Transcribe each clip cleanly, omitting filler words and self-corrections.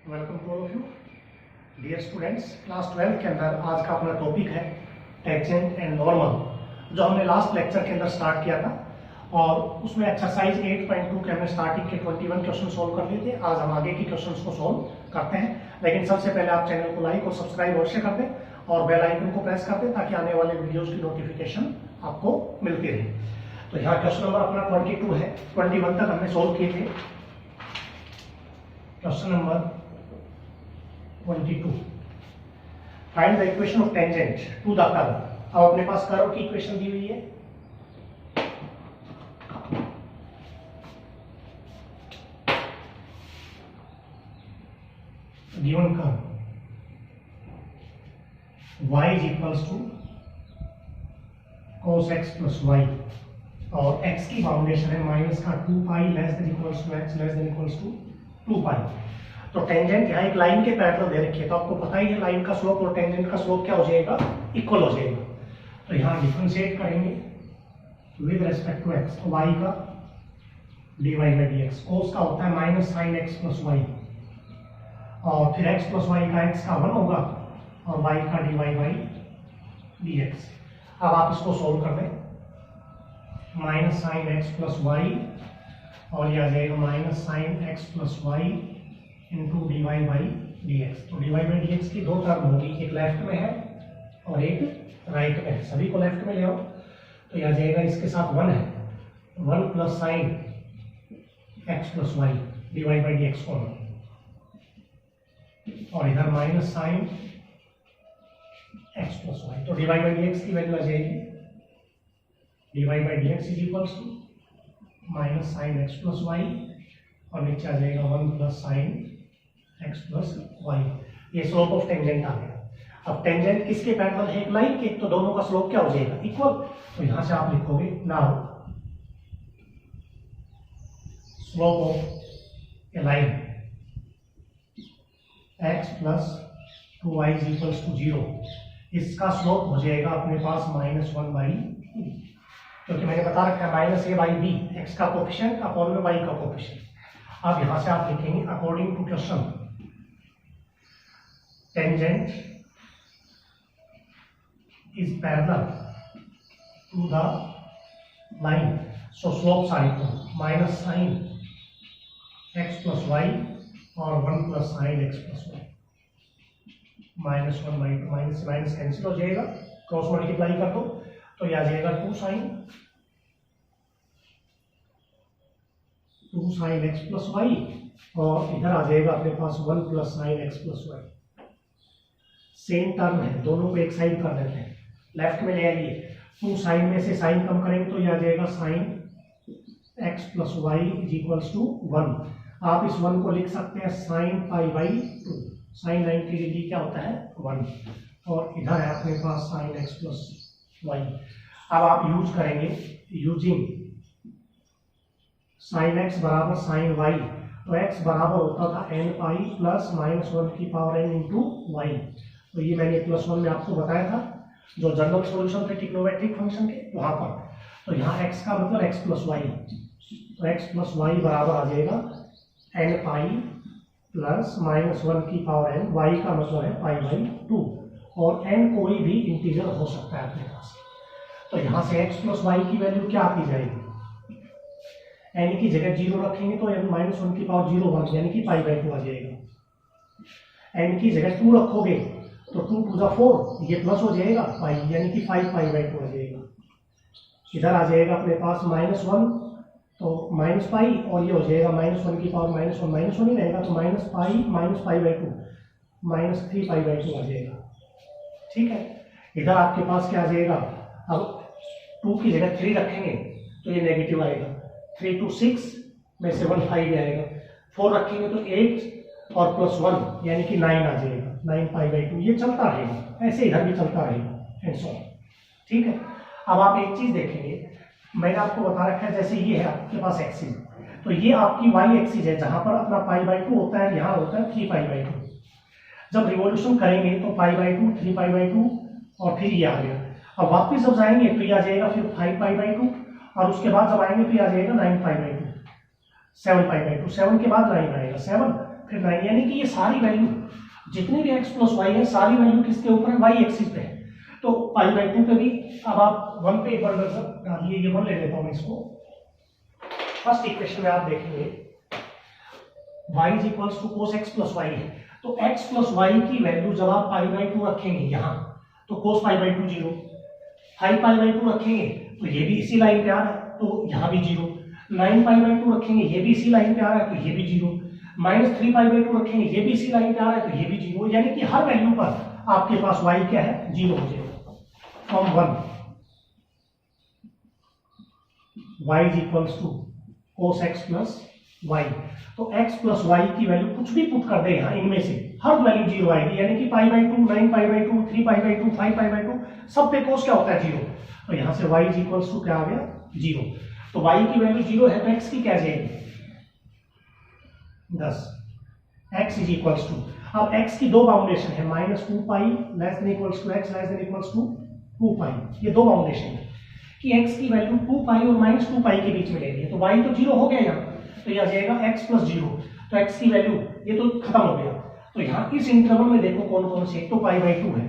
Welcome to all of you dear students. Class 12 के अंदर आज का अपना टॉपिक है टेंजेंट एंड नॉर्मल, जो हमने लास्ट लेक्चर के अंदर स्टार्ट किया था और उसमें एक्सरसाइज 8.2 के हमने स्टार्टिंग के 21 क्वेश्चन सॉल्व कर लिए थे। आज हम आगे की क्वेश्चंस को सॉल्व करते हैं, लेकिन सबसे पहले आप चैनल को लाइक और सब्सक्राइब अवश्य कर दें और बेल आइकन को प्रेस कर दें ताकि आने वाले वीडियोस की नोटिफिकेशन आपको मिलती रहे। तो यहाँ क्वेश्चन नंबर अपना 22 है, 21 तक हमने सॉल्व किए थे। Question number 22, find the equation of tangent to the curve. अब अपने पास कर्व की इक्वेशन दी हुई है। Given curve y is equals to cos x plus y और x की बाउंडेशन है माइनस का 2 pi less than equals to x less than equals to 2 पाई। तो टेंजेंट यहाँ एक लाइन के पैरेलल दे रखी है, तो आपको पता ही है लाइन का स्लोप और टेंजेंट का स्लोप क्या हो जाएगा, इक्वल हो जाएगा। तो यहाँ डिफरेंशिएट करेंगे विद रेस्पेक्ट टू x, तो y का dy बाई dx, cos का होता है minus sine x plus y और फिर x प्लस वाई का x का 1 होगा और y का dy बाई dx। अब आप इसको सोल्व कर दें, minus sine x plus y और यह आ जाएगा minus sine x plus y into dy by dx। तो dy बाई dx की दो टर्म होगी, एक लेफ्ट में है और एक राइट में है। सभी को लेफ्ट में ले आओ, तो यह आ जाएगा इसके साथ 1 है, 1 plus sine x plus y dy by dx common और इधर minus sine x plus y. तो dy बाई dx की वैल्यू आ जाएगी dy by dx is equals to minus sine x plus y और नीचे आ जाएगा 1 plus sine x plus y. ये स्लोप ऑफ टेंजेंट आ गया। अब टेंजेंट किसके पैरेलल है, एक लाइन के, तो दोनों का स्लोप क्या हो जाएगा, इक्वल। तो यहां से आप लिखोगे now slope of a line x plus 2y is equals to 0, इसका स्लोप हो जाएगा अपने पास माइनस 1 बाई 2, क्योंकि मैंने बता रखा है minus a by b, x का कोफिशिएंट अपॉन में y का कोफिशिएंट। अब यहां से आप लिखेंगे according to question tangent is parallel to the line, so slopes are equal, minus sin x plus y और 1 plus sin x plus y, minus 1 by 2, minus minus cancel हो जाएगा, क्रॉस मल्टीप्लाई कर दो तो यह आ जाएगा 2 sin x प्लस y और इधर आ जाएगा अपने पास 1 plus sine x plus y. Same term है, दोनों को एक साइड कर देते हैं, लेफ्ट में ले आइए। 2 साइन में से साइन कम करेंगे तो यह आ जाएगा sine x plus y is equals to 1। आप इस 1 को लिख सकते हैं sine pi by 2, sine 90 degree क्या होता है 1 और इधर है अपने पास साइन x प्लस वाई। अब आप यूज करेंगे यूजिंग साइन x बराबर साइन y, तो x बराबर होता था n पाई प्लस माइनस 1 की पावर n इंटू वाई। तो ये मैंने प्लस 1 में आपको बताया था जो जनरल सॉल्यूशन थे ट्रिग्नोमेट्रिक फंक्शन के वहां पर। तो यहाँ x का मतलब x प्लस वाई, तो x प्लस वाई बराबर आ जाएगा n पाई प्लस माइनस 1 की पावर n, y का मतलब है पाई बाई 2 और n कोई भी इंटीजर हो सकता है अपने पास। तो यहाँ से x प्लस वाई की वैल्यू क्या आती जाएगी, n की जगह 0 रखेंगे तो n माइनस 1 की पावर 0 1 यानी कि पाई बाई 2 आ जाएगा। n की जगह 2 रखोगे तो 2 टू द 4, ये प्लस हो जाएगा पाई यानी कि 5 पाई बाई 2 आ जाएगा। इधर आ जाएगा अपने पास माइनस 1 तो माइनस पाई और ये हो जाएगा माइनस 1 की पावर माइनस 1 ही रहेगा तो minus pi by 2 minus 3 pi by 2 आ जाएगा। ठीक है, इधर आपके पास क्या आ जाएगा, अब 2 की जगह 3 रखेंगे तो ये नेगेटिव आएगा, 3 to 6 में से 1 5 आएगा, 4 रखेंगे तो 8 और प्लस 1 यानी कि 9 आ जाएगा, 9 पाई बाई 2। ये चलता रहेगा, ऐसे इधर भी चलता रहेगा एंड सो। ठीक है, अब आप एक चीज देखेंगे, मैंने आपको बता रखा है जैसे ये है आपके पास एक्सिस, तो ये आपकी वाई एक्सिस है जहां पर अपना पाई बाई 2 होता है, यहाँ होता है 3 पाई बाई 2। जब रिवॉल्यूशन करेंगे तो पाई बाई 2 3 पाई बाई 2 और फिर ये आ गया। अब वापस जब जाएंगे तो ये आ जाएगा फिर 5 पाई बाई 2 और उसके बाद जब आएंगे तो ये आ जाएगा 9 पाई बाई 2, 7 पाई बाई 2, 7 के बाद 9 आएगा, 7 फिर 9, यानी कि ये सारी वैल्यू जितने भी x प्लस वाई है सारी वैल्यू किसके ऊपर है, वाई एक्सिस पे है। तो π/2 पे भी अब आप 1 पे एक बार नजर डालिए, ये 1 ले लेता हूँ इसको। फर्स्ट इक्वेशन में आप देखेंगे y is equals to cos x plus y है, तो x प्लस वाई की वैल्यू जब आप π/2 रखेंगे यहाँ तो cos π/2 0, 5π/2 रखेंगे तो ये भी इसी लाइन पे आ रहा है तो यहाँ भी 0, 9π/2 रखेंगे ये भी इसी लाइन पे आ रहा है तो ये भी 0, -3π/2 रखेंगे ये भी इसी लाइन पे आ रहा है तो ये भी 0, यानी कि हर वैल्यू पर आपके पास y क्या है, 0 हो जाएगा। From 1 y is equals to cos x plus y, तो x प्लस वाई की वैल्यू कुछ भी पुट कर दे यहाँ इनमें से हर वैल्यू 0 आएगी, यानी कि π/2, 9π/2, 3π/2, 5π/2 सब पे cos क्या होता है 0, तो यहाँ से y इज इक्वल्स टू क्या आ गया 0, तो y की वैल्यू 0 है तो x की क्या जाएगी 10, x इज इक्वल्स टू, अब x की दो बाउंडेशन है -2π less than equals to x less than equals to 2π, ये दो बाउंडेशन है कि x की वैल्यू 2π और -2π के बीच में लेनी है, तो y तो 0 हो गया यहाँ, तो यह आ जाएगा x प्लस 0, तो x की वैल्यू ये तो खत्म हो गया, तो यहाँ इस इंटरवल में देखो कौन कौन से, तो π/2 है,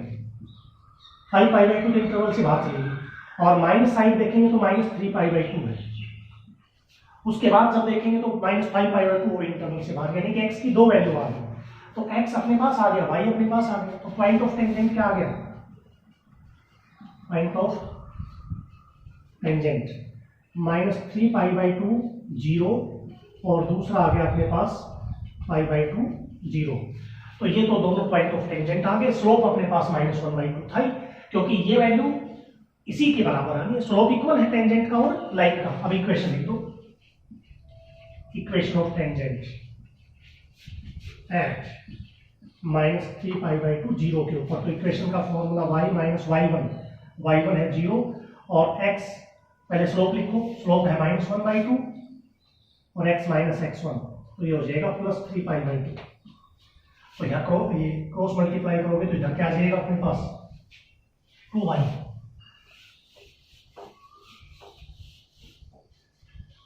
5π/2 के इंटरवल से बाहर चलेगी, और माइनस साइड देखेंगे तो -3π/2 है, उसके बाद जब देखेंगे तो -5π/2 वो इंटरवल से बाहर, यानी कि x की दो वैल्यू आ गई, तो x अपने पास आ गया, y अपने पास आ गया, तो पॉइंट ऑफ टेंजेंट क्या आ गया, पॉइंट ऑफ टेंजेंट -3π/2 0 और दूसरा आ गया अपने पास π/2 0, तो ये तो दोनों पॉइंट ऑफ टेंजेंट आ गए। स्लोप अपने पास -1/2 था क्योंकि ये वैल्यू इसी के बराबर आ गई, स्लोप इक्वल है टेंजेंट का और लाइन का। अब इक्वेशन लिख दो, इक्वेशन ऑफ टेंजेंट एट -3π/2 0 के ऊपर, तो इक्वेशन का फॉर्मूला y माइनस y1 है 0 और x, पहले स्लोप लिखो, स्लोप है -1/2 और x माइनस x1, तो ये हो जाएगा +3π/2, तो यहाँ ये क्रॉस मल्टीप्लाई करोगे तो इधर क्या आ जाएगा अपने पास 2y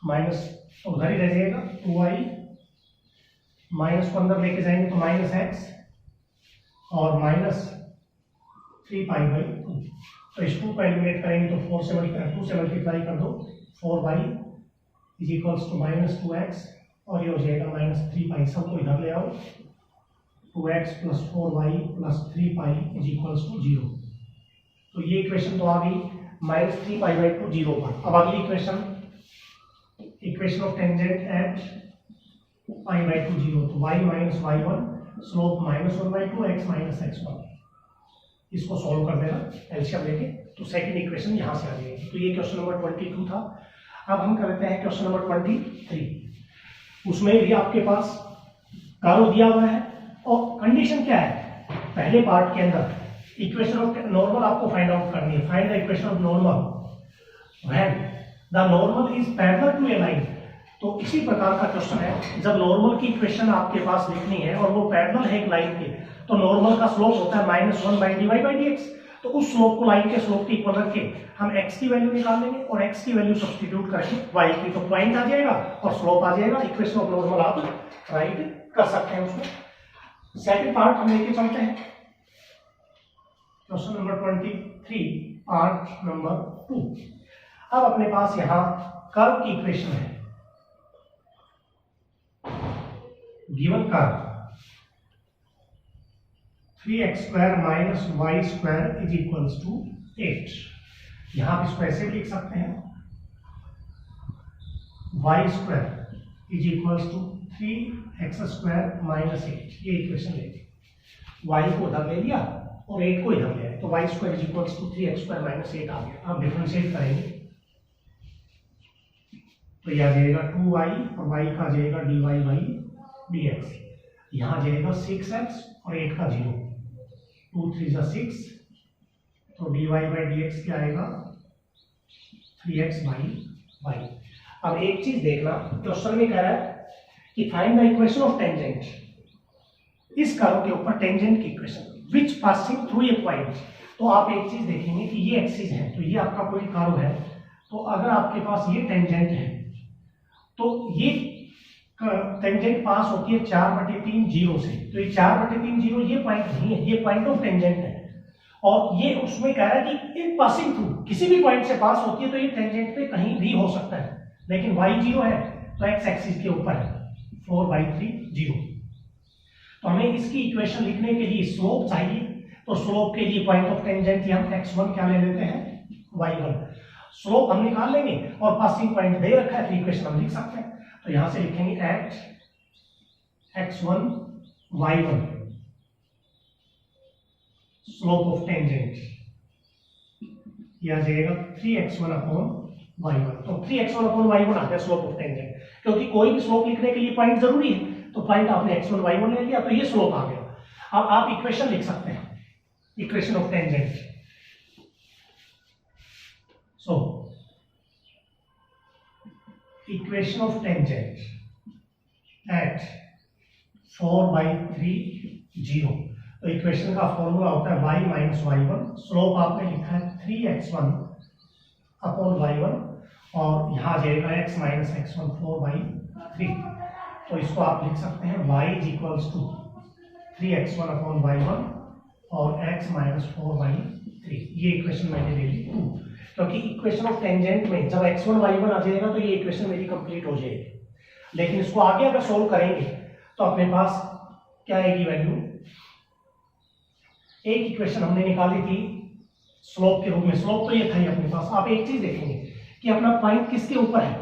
माइनस, तो उधर ही रह जाएगा 2y, माइनस को अंदर लेके जाएंगे तो -x और -3π/2, तो इस 2 को एलिमिनेट करेंगे तो 2 से मल्टीप्लाई कर दो, 4y is equals to -2x और ये हो जाएगा -3π, सबको इधर ले आओ, 2x + 4y + 3π is equals to 0, तो ये इक्वेशन तो आ गई -3π/2 0 पर। अब अगली इक्वेशन ऑफ टेंजेंट एट π/2 0, तो y minus y1 slope -1/2 x minus x1, इसको सॉल्व कर देना एलसीएम लेके, तो सेकंड इक्वेशन यहाँ से आ जाएगी। तो ये क्वेश्चन नंबर 22 था। अब हम करते हैं क्वेश्चन नंबर 23। उसमें भी आपके पास कर्व दिया हुआ है और कंडीशन क्या है, पहले पार्ट के अंदर इक्वेशन ऑफ नॉर्मल आपको फाइंड आउट करनी है, find the equation of normal when the normal is parallel to a line. तो इसी प्रकार का क्वेश्चन है, जब नॉर्मल की इक्वेशन आपके पास लिखनी है और वो पैरेलल है एक लाइन के, तो नॉर्मल का स्लोप होता है -1/dy/dx, तो उस स्लोप को लाइन के स्लोप के इक्वल रख के हम x की वैल्यू निकाल लेंगे और x की वैल्यू सब्स्टिट्यूट करके y की, तो पॉइंट आ जाएगा और स्लोप आ जाएगा। इक्वेशन ऑफ नॉर्मल आप राइट कर सकते हैं उसको। सेकंड पार्ट हम लेके चलते हैं, क्वेश्चन नंबर 23 पार्ट नंबर 2। अब अपने पास यहाँ कर्व की इक्वेशन है, given curve 3x² - y² is equals to 8। यहां आप इसको ऐसे भी लिख सकते हैं, y² is equals to 3x² - 8। ये इक्वेशन लेंगे, y को उधर ले लिया और 8 को इधर ले आए, तो y² is equals to 3x² - 8 आ गया। अब डिफरेंशिएट करेंगे तो यह आ जाएगा 2y और y का आ जाएगा dy/dx, यहाँ आ जाएगा 6x और 8 का 0, 2 3 6, तो dy/dx क्या आएगा 3x/y। अब एक चीज देखना, क्वेश्चन में कह रहा है कि find the equation of tangent, इस कर्व के ऊपर टेंजेंट की equation which passing through a point. तो आप एक चीज देखेंगे कि ये एक्सिस है, तो ये आपका कोई कर्व है, तो अगर आपके पास ये टेंजेंट है तो ये टेंजेंट पास होती है 4/3 जीरो से, तो ये 4/3 जीरो ये पॉइंट नहीं है, ये पॉइंट ऑफ टेंजेंट है। और ये उसमें कह रहा है कि इन पासिंग थ्रू किसी भी पॉइंट से पास होती है तो ये टेंजेंट पे कहीं भी हो सकता है, लेकिन y 0 है तो x एक्सिस के ऊपर है 4/3 0। तो हमें इसकी इक्वेशन लिखने के लिए स्लोप चाहिए, तो स्लोप के लिए पॉइंट ऑफ टेंजेंट हम x1 क्या ले लेते हैं y1, स्लोप हम निकाल लेंगे और पासिंग पॉइंट दे रखा है तो इक्वेशन हम लिख सकते हैं। तो यहां से लिखेंगे eight x1 y1 slope of tangent यह आ जाएगा 3x1 अपॉन y1। तो 3x1 अपॉन y1 आ गया स्लोप ऑफ टेंजेंट, क्योंकि कोई भी स्लोप लिखने के लिए पॉइंट जरूरी है, तो पॉइंट आपने x1 y1 ले लिया तो ये स्लोप आ गया। अब आप इक्वेशन लिख सकते हैं, equation of tangent. So equation of tangent eight 4/3 0। तो इक्वेशन का फॉर्मूला होता है y माइनस y1, स्लोप आपने लिखा है 3x1 अपॉन y1 और यहाँ आ जाएगा x माइनस x1 4/3। तो इसको आप लिख सकते हैं y is equals to 3x1 upon y1 और x माइनस 4/3। ये इक्वेशन मैंने ले ली 2, क्योंकि इक्वेशन ऑफ टेंजेंट में जब x1 y1 आ जाएगा तो ये इक्वेशन मेरी कंप्लीट हो जाएगी। लेकिन इसको आगे अगर सोल्व करेंगे तो अपने पास क्या आएगी वैल्यू, एक इक्वेशन हमने निकाली थी स्लोप के रूप में, स्लोप तो ये था ही अपने पास। आप एक चीज देखेंगे कि अपना पॉइंट किसके ऊपर है,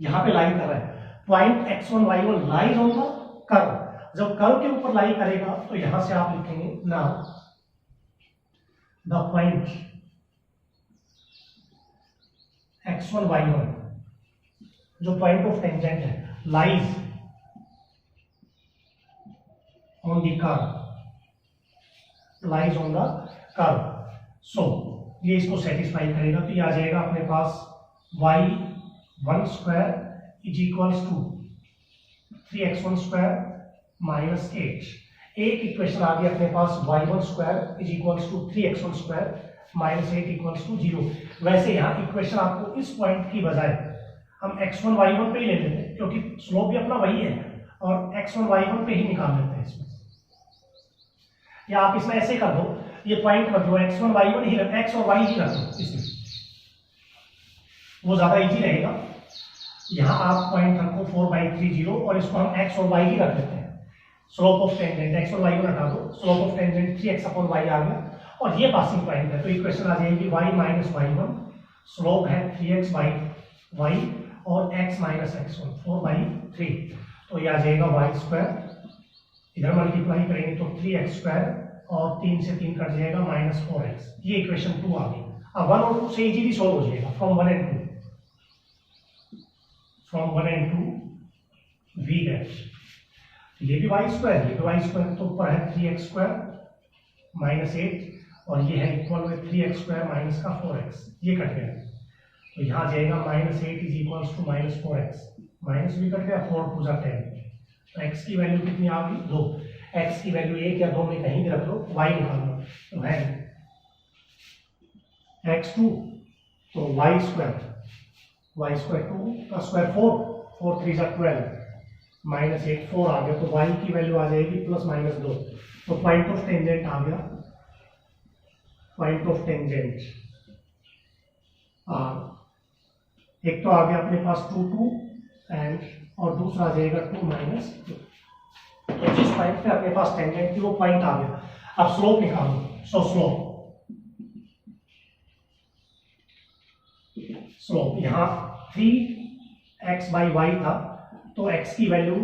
यहाँ पे लाई कर रहा है, point x1 y1 lies on the curve. जब कर्व के ऊपर लाई करेगा तो यहां से आप लिखेंगे ना द पॉइंट x1 y1 जो पॉइंट ऑफ टेंजेंट है lies on the curve, lies on the curve. So ये इसको सेटिस्फाई करेगा, तो ये आ जाएगा अपने पास y1 square is equals to 3x1 square minus 8। एक इक्वेशन आ गई अपने पास y1 square is equals to 3x1 square minus 8 equals to 0। वैसे यहाँ इक्वेशन आपको इस पॉइंट की बजाय हम x1 y1 पे ही ले लेते हैं, क्योंकि स्लोप भी अपना वही है, और x1 y1 पे ही निकाल लेते हैं इसमें। या आप इसमें ऐसे कर दो, ये पॉइंट मत लो, x1 y1 ही रख, x और y ही रख दो इसमें, वो ज्यादा इजी रहेगा। यहाँ आप पॉइंट रखो 4/3 0 और इसको हम x और y ही रख देते हैं। स्लोप ऑफ टेंजेंट x और y1 हटा दो, slope of tangent 3x upon y आ गया, और ये पासिंग पॉइंट है तो इक्वेशन आ जाएगी y माइनस y1, स्लोप है 3x बाई y और x माइनस x1 4/3। तो ये आ जाएगा y स्क्वायर, इधर मल्टीप्लाई करेंगे तो 3x स्क्वायर और 3 से 3 कट जाएगा माइनस 4x। ये इक्वेशन 2 आ गई। अब 1 और 2 से इजीली सॉल्व हो जाएगा, फ्रॉम 1 and 2 वी गेट, ये भी y स्क्वायर, ये भी y स्क्वायर, तो ऊपर है 3x स्क्वायर माइनस 8 और ये है इक्वल में 3x स्क्वायर माइनस का 4x, ये कट गया। तो यहाँ जाएगा minus 8 is equals to minus 4x, minus भी कट गया, 4 2 10। तो x की वैल्यू कितनी आ गई 2, x की वैल्यू 1 या 2 में कहीं भी रख लो, y निकाल लो, तो है x2 तो y स्क्वायर 2 का स्क्वायर 4 3 12 माइनस 8 4 आ गया, तो y की वैल्यू आ जाएगी प्लस माइनस 2। तो पॉइंट ऑफ टेंजेंट आ गया, पॉइंट ऑफ टेंजेंट एक तो आ गया अपने पास 2 2 एंड और दूसरा आ जाएगा 2 माइनस 2। तो जिस पॉइंट पे अपने पास टेंजेंट थी वो पॉइंट आ गया। अब स्लोप निकालो, सो स्लोप यहाँ 3x बाई वाई था, तो x की वैल्यू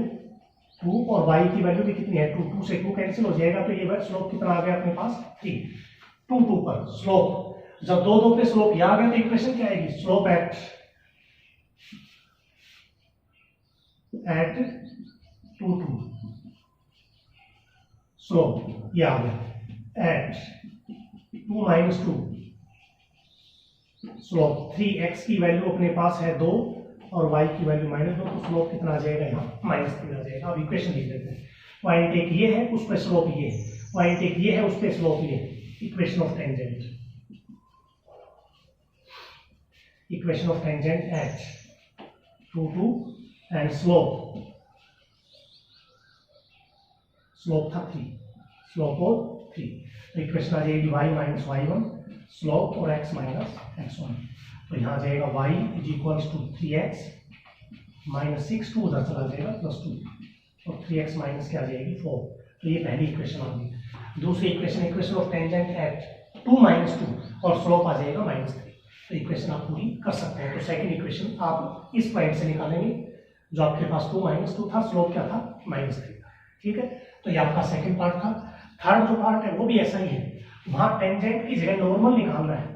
2 और y की वैल्यू भी कितनी है 2, 2 से 2 कैंसिल हो जाएगा, तो ये स्लोप कितना आ गया अपने पास 3, 2 2 पर स्लोप। जब 2 2 पे स्लोप यहाँ आ गया तो इक्वेशन क्या आएगी, स्लोप एट 2 2 स्लोप ये आ गया एट 2 माइनस 2 स्लोप 3x की वैल्यू अपने पास है 2 और y की वैल्यू माइनस 2, तो स्लोप कितना आ जाएगा यहाँ माइनस 3 आ जाएगा। अब इक्वेशन लिख देते हैं, पॉइंट एक ये है उस पर स्लोप ये है, पॉइंट एक ये है उस पर स्लोप ये, equation of tangent, equation of tangent eight 2 2 and slope slope था 3, स्लोप और 3। तो इक्वेशन आ जाएगी y माइनस y1 स्लोप और x माइनस x1। तो यहाँ आ जाएगा y is equals to 3x minus 6, 2 उधर चला जाएगा प्लस 2 और 3x माइनस क्या आ जाएगी 4। तो ये पहली इक्वेशन आ गई। दूसरी equation, equation of tangent eight 2 minus 2 और स्लोप आ जाएगा -3। तो इक्वेशन आप पूरी कर सकते हैं। तो सेकंड इक्वेशन आप इस पॉइंट से निकालेंगे जो आपके पास 2 माइनस 2 था, स्लोप क्या था -3 था। ठीक है, तो ये आपका सेकंड पार्ट था। थर्ड जो पार्ट है वो भी ऐसा ही है, वहां टेंजेंट की जगह नॉर्मल निकालना है।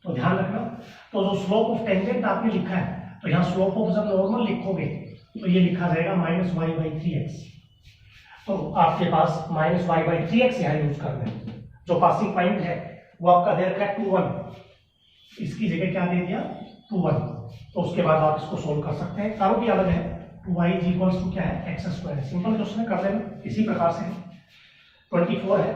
तो ध्यान रखना, तो जो स्लोप ऑफ टेंजेंट आपने लिखा है, तो यहाँ स्लोप ऑफ जब नॉर्मल लिखोगे तो ये लिखा जाएगा -y/3x। तो आपके पास -y/3x यहाँ यूज करना है। जो पासिंग पॉइंट है वो आपका दे रखा है 2, 1, इसकी जगह क्या दे दिया 2, 1। तो उसके बाद आप इसको सोल्व कर सकते हैं। कर्व भी अलग है, 2y इज इक्वल्स टू क्या है x²। सिंपल क्वेश्चन कर लेना, इसी प्रकार से 24 है।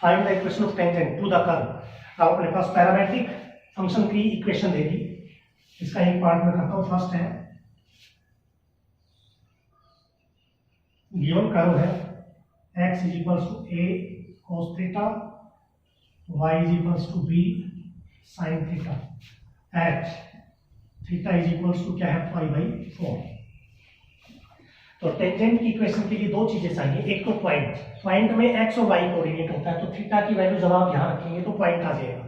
Find the equation of tangent to the curve. अब अपने पास पैरामेट्रिक फंक्शन की इक्वेशन देगी। इसका एक पार्ट में करता हूं। फर्स्ट है गिवन कर्व है x is equals to a cos theta, y is equals to b sin theta at theta is equals to क्या है π/4। तो टेंजेंट की इक्वेशन के लिए दो चीजें चाहिए। एक तो पॉइंट, पॉइंट में x और y कोऑर्डिनेट होता है। तो थीटा की वैल्यू जब आप यहां रखेंगे तो पॉइंट आ जाएगा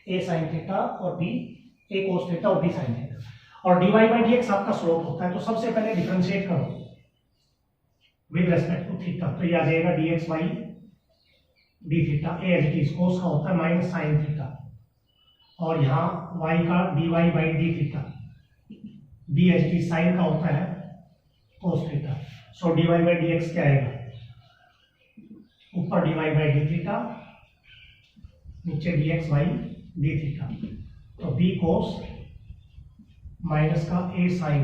a sin थीटा और b a cos थीटा और b sin थीटा। और dy/dx आपका स्लोप होता है। तो सबसे पहले डिफरेंशिएट करो विद रेस्पेक्ट टू थीटा। तो ये आ जाएगा dx/d theta. a as it is, cos का होता है माइनस sin थीटा, और यहाँ y का dy/d theta, d as it is sin का होता है cos थीटा। सो dy/dx क्या आएगा, ऊपर dy/d थीटा, नीचे dx/d थीटा। तो b cos माइनस का a sin,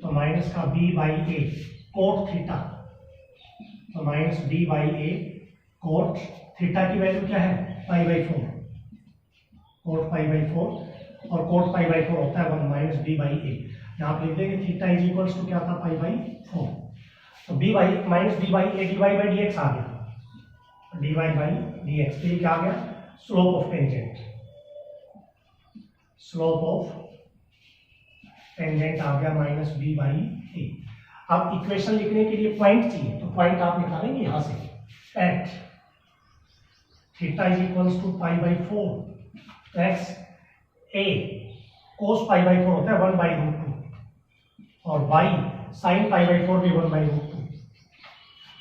तो माइनस का b/a cot थीटा, तो माइनस b/a cot थीटा की वैल्यू क्या है π/4, cot π/4, और cot π/4 होता है 1 माइनस b/a। यहाँ आप लिख देंगे थीटा इज इक्वल्स टू क्या था π/4। तो b माइनस b/a dy/dx आ गया, dy/dx। तो ये क्या आ गया, slope of tangent, slope of tangent आ गया माइनस b/a। अब इक्वेशन लिखने के लिए पॉइंट चाहिए, तो पॉइंट आप निकालेंगे यहां से at theta is equals to π/4। तो x a cos π/4 होता है 1/√2 और y sin π/4 भी 1/√2।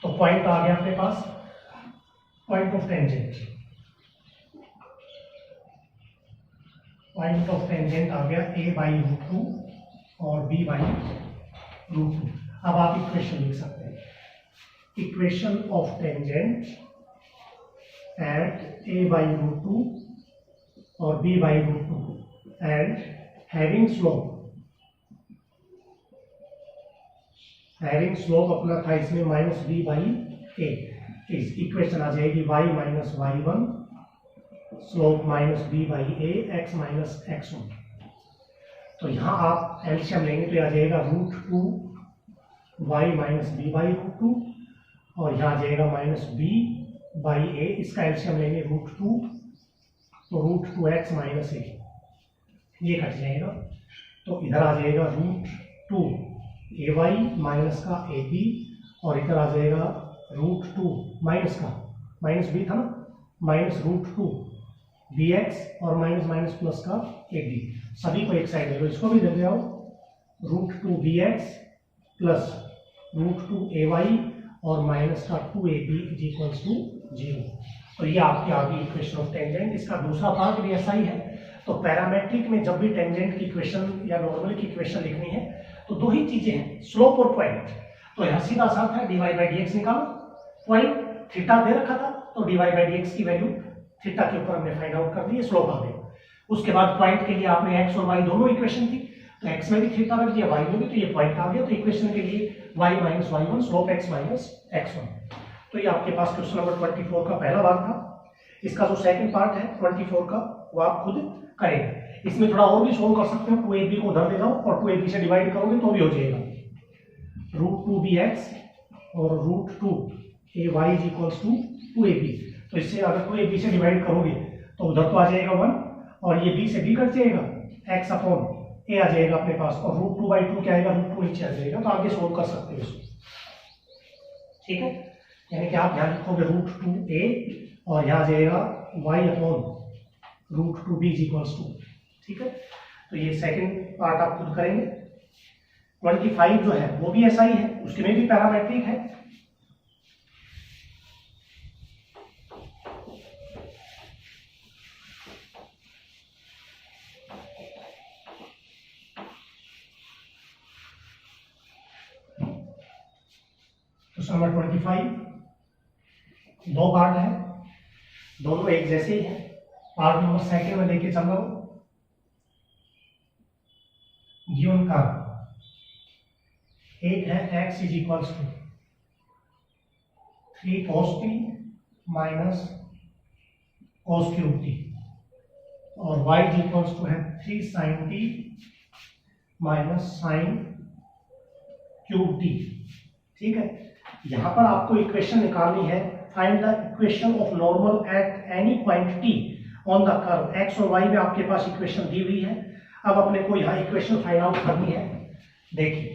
तो पॉइंट आ गया अपने पास, point of tangent, point of tangent आ गया a/√2 और b/√2। अब आप इक्वेशन लिख सकते हैं, equation of tangent eight a/√2 और b/√2 and having slope, having slope अपना था इसमें माइनस b/a। इस इक्वेशन आ जाएगी y minus y1 slope minus b/a x minus x1। तो यहाँ आप एलसीएम लेंगे तो आ जाएगा √2y माइनस b/√2 और यहाँ आ जाएगा माइनस b/a। इसका एलसीएम लेंगे √2, तो √2x माइनस a, ये कट जाएगा। तो इधर आ जाएगा √2ay माइनस का ab, और इधर आ जाएगा √2 माइनस का, माइनस b था ना, माइनस √2bx और माइनस माइनस प्लस का ab। सभी को एक साइड ले लो, इसको भी ले आओ, √2bx प्लस √2ay और माइनस का 2ab इज इक्वल्स टू 0। तो ये आपकी आ गई इक्वेशन ऑफ टेंजेंट। इसका दूसरा पार्ट भी ऐसा ही है। तो पैरामेट्रिक में जब भी टेंजेंट की इक्वेशन या नॉर्मल की इक्वेशन लिखनी है तो दो ही चीजें हैं, स्लोप और पॉइंट। तो यहाँ सीधा सा है dy/dx निकालो, पॉइंट थीटा दे रखा था तो dy/dx की वैल्यू थीटा के ऊपर हमने फाइंड आउट कर दी, स्लोप आ गया। उसके बाद पॉइंट के लिए आपने x और y दोनों इक्वेशन थी, तो x में भी थीटा रख दिया, y में भी, तो ये पॉइंट आ गया। तो इक्वेशन के लिए y minus y1 slope x minus x1। तो ये आपके पास क्वेश्चन नंबर 24 का पहला भाग था। इसका जो सेकंड पार्ट है 24 का, वो आप खुद करेंगे। इसमें थोड़ा और भी सोल्व कर सकते हो, 2ab को उधर ले जाओ और 2ab से डिवाइड करोगे तो भी हो जाएगा। √2bx और √2ay is equals to 2ab। तो इससे अगर 2ab से डिवाइड करोगे तो उधर तो आ जाएगा 1 और ये b से b कट जाएगा, x अपॉन a आ जाएगा अपने पास, और √2/2 क्या आएगा, √2 नीचे आ जाएगा। तो आगे सोल्व कर सकते हो इसको, ठीक है। यानी कि आप यहाँ लिखोगे √2a और यहाँ आ जाएगा y upon √2b is equals to, ठीक है। तो ये सेकंड पार्ट आप खुद करेंगे। 25 जो है वो भी ऐसा ही है, उसके में भी पैरामेट्रिक है। तो नंबर 25 दो पार्ट है, दोनों एक जैसे ही है। पार्ट नंबर सेकंड में लेके चल रहा हूं। गिवन का एक है x is equals to 3 cos t minus cos cube t, और y इज इक्वल्स टू है 3 sin t minus sin cube t, ठीक है। यहां पर आपको इक्वेशन निकालनी है, find the equation of normal at any point t on the curve. x और y में आपके पास इक्वेशन दी हुई है। अब अपने को यहाँ इक्वेशन फाइंड आउट करनी है। देखिए,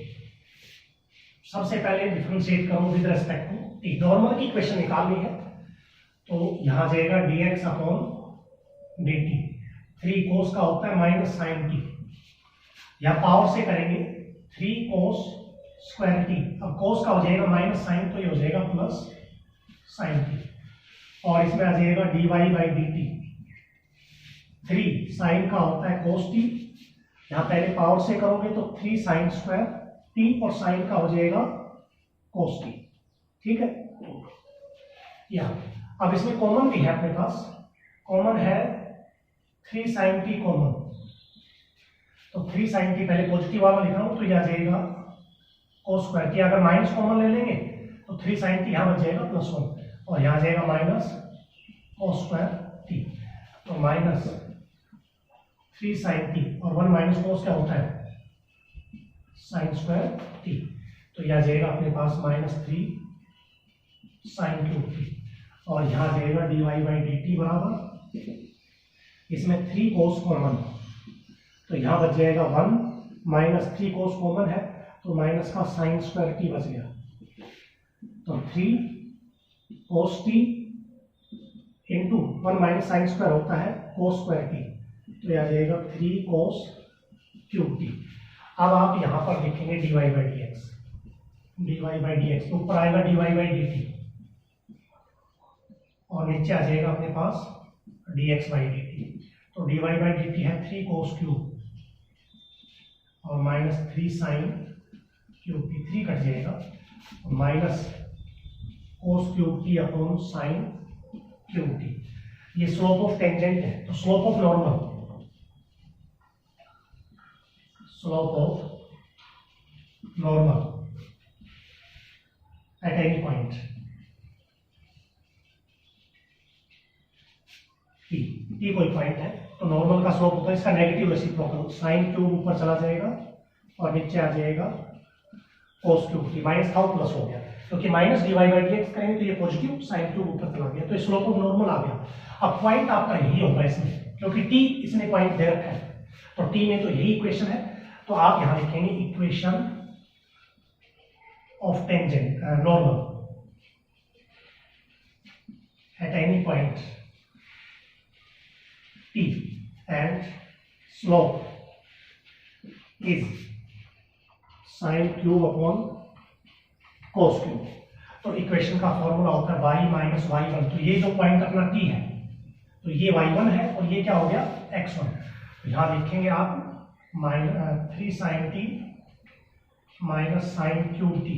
सबसे पहले डिफरेंशिएट करूं with respect to t, normal की इक्वेशन निकालनी है। तो यहाँ जाएगा dx अपॉन dt, 3 cos का होता है माइनस sin t, या पावर से करेंगे 3 cos स्क्वायर t। अब cos का हो जाएगा माइनस sin, तो ये हो जाएगा प्लस sin t, और इसमें आ जाएगा dy बाई dt। 3 sin का होता है cos t, यहाँ पहले पावर से करोगे तो 3 sin स्क्वायर t, और sin का हो जाएगा cos t, ठीक है। यहाँ अब इसमें कॉमन भी है अपने पास, कॉमन है 3 sin t कॉमन, तो 3 sin t पहले पॉजिटिव वाला लिख रहा हूं, तो यह आ जाएगा cos स्क्वायर t। अगर माइनस कॉमन ले लेंगे तो 3 sin t यहाँ बच जाएगा +1, और यहाँ जाएगा माइनस cos स्क्वायर t, तो माइनस 3 sin t, और 1 माइनस cos क्या होता है, sin स्क्वायर t। तो यह जाएगा अपने पास -3 sin क्यूब t, और यहाँ जाएगा dy बाई dt बराबर, इसमें 3 cos कॉमन, तो यहाँ बच जाएगा 1, -3 cos कॉमन है तो माइनस का sin स्क्वायर t बच गया, तो 3 cos t into 1 minus sin square होता है cos स्क्वायर t, तो यह आ जाएगा 3 cos क्यूब t। अब आप यहाँ पर लिखेंगे dy बाई dx, तो ऊपर आएगा dy बाई dt, और नीचे आ जाएगा अपने पास dx बाई dt। तो dy बाई dt है 3 cos क्यूब और -3 sin क्यूब t, 3 कट जाएगा, minus cos cube t upon sin cube t। ये स्लोप ऑफ टेंजेंट है, तो slope of normal, at any point t कोई पॉइंट है, तो नॉर्मल का स्लोप होता है इसका नेगेटिव रेसिप्रोकल, sin क्यूब ऊपर चला जाएगा और नीचे आ जाएगा cos क्यूब t, माइनस था प्लस हो गया, क्योंकि माइनस dy बाई dx करेंगे तो ये पॉजिटिव, sin क्यूब ऊपर चला गया, तो स्लोप ऑफ नॉर्मल आ गया। अब पॉइंट आपका यही होगा इसमें, क्योंकि t इसने पॉइंट दे रखा है, तो t में तो यही इक्वेशन है। तो आप यहां लिखेंगे equation of tangent normal at any point t and slope is sin cube upon cos cube. तो इक्वेशन का फॉर्मूला होता है y माइनस y1। तो ये जो पॉइंट अपना t है, तो ये y1 है और ये क्या हो गया x1। तो यहां लिखेंगे आप 3 sin t minus sin cube t,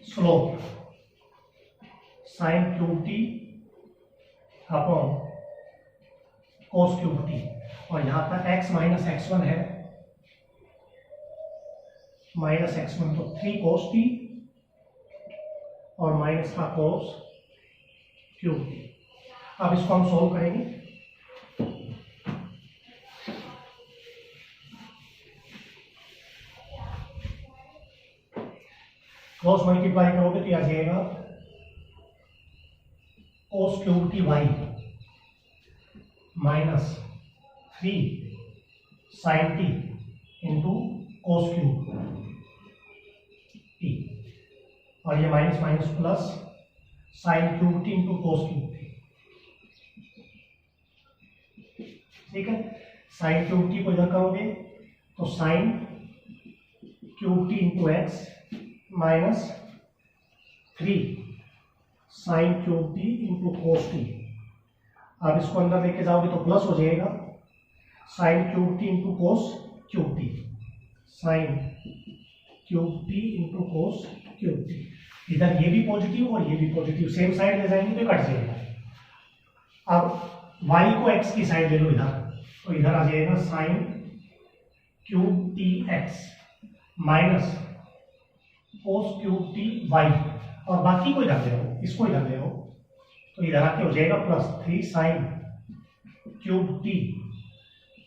slope sin cube t upon cos cube t, और यहाँ पर x माइनस x1 है माइनस x1 तो 3 cos t और माइनस का cos क्यूब t। अब इसको हम सोल्व करेंगे। क्रॉस मल्टीप्लाई करोगे तो आ जाएगा cos cube T y minus 3 sin t into cos cube t, और ये minus minus plus sin cube t into cos cube t. ठीक है, sin क्यूब टी को इधर करोगे तो sin cube t into x minus 3 sin cube t into cos t. अब इसको अंदर लेके जाओगे तो प्लस हो जाएगा sin cube t into cos cube T, sin cube t into cos cube T. इधर ये भी पॉजिटिव और ये भी पॉजिटिव, सेम साइड ले जाएंगे तो कट जाएगा। अब y को x की साइड ले लो इधर, तो इधर आ जाएगा sin cube T x minus cos cube T y, और बाकी को इधर ले आओ, इसको इधर ले आओ तो इधर आके हो जाएगा plus 3 sin cube T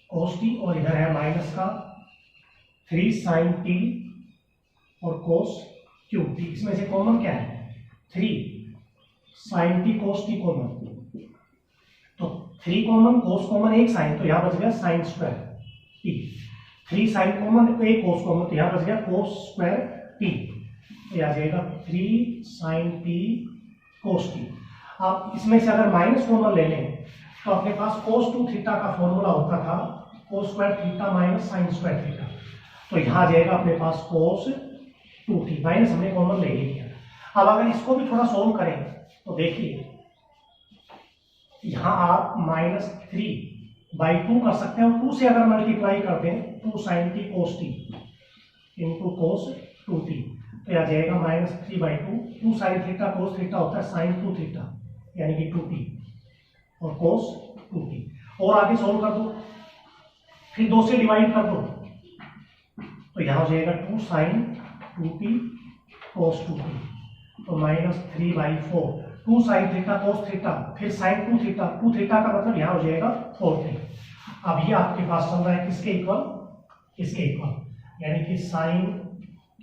cos t, और इधर है माइनस का 3 sin टी और कोस क्यूब टी। इसमें से कॉमन क्या है 3 sin T cos t common, तो 3 कॉमन कोस कॉमन एक साइन, तो यहाँ बच गया sine square T. 3 sin common एक कोस कॉमन, तो यहाँ बच गया कोस स्क्वायर टी। तो आ जाएगा 3 sin t cos t। आप इसमें से अगर माइनस कॉमन ले लें तो अपने पास cos 2 थीटा का फॉर्मूला होता था cos square theta minus sine square theta, तो यहाँ आ जाएगा अपने पास cos 2t, माइनस हमने कॉमन ले लिया। अब अगर इसको भी थोड़ा सोल्व करें तो देखिए यहाँ आप माइनस 3/2 कर सकते हैं, और 2 से अगर मल्टीप्लाई करते हैं 2 sin t cos t into cos 2t, तो आ जाएगा minus 3/2। 2 sin theta cos theta होता है sin 2 थीटा यानी कि 2t और cos 2t, और आगे सोल्व कर दो, फिर 2 से डिवाइड कर दो तो यहाँ हो जाएगा 2 sin 2t cos 2t, तो minus 3/4। 2 sin theta cos theta फिर sin 2 थीटा, 2 थीटा का मतलब यहाँ हो जाएगा 4t। अब ये आपके पास चल रहा है किसके इक्वल, इसके इक्वल, यानी कि sin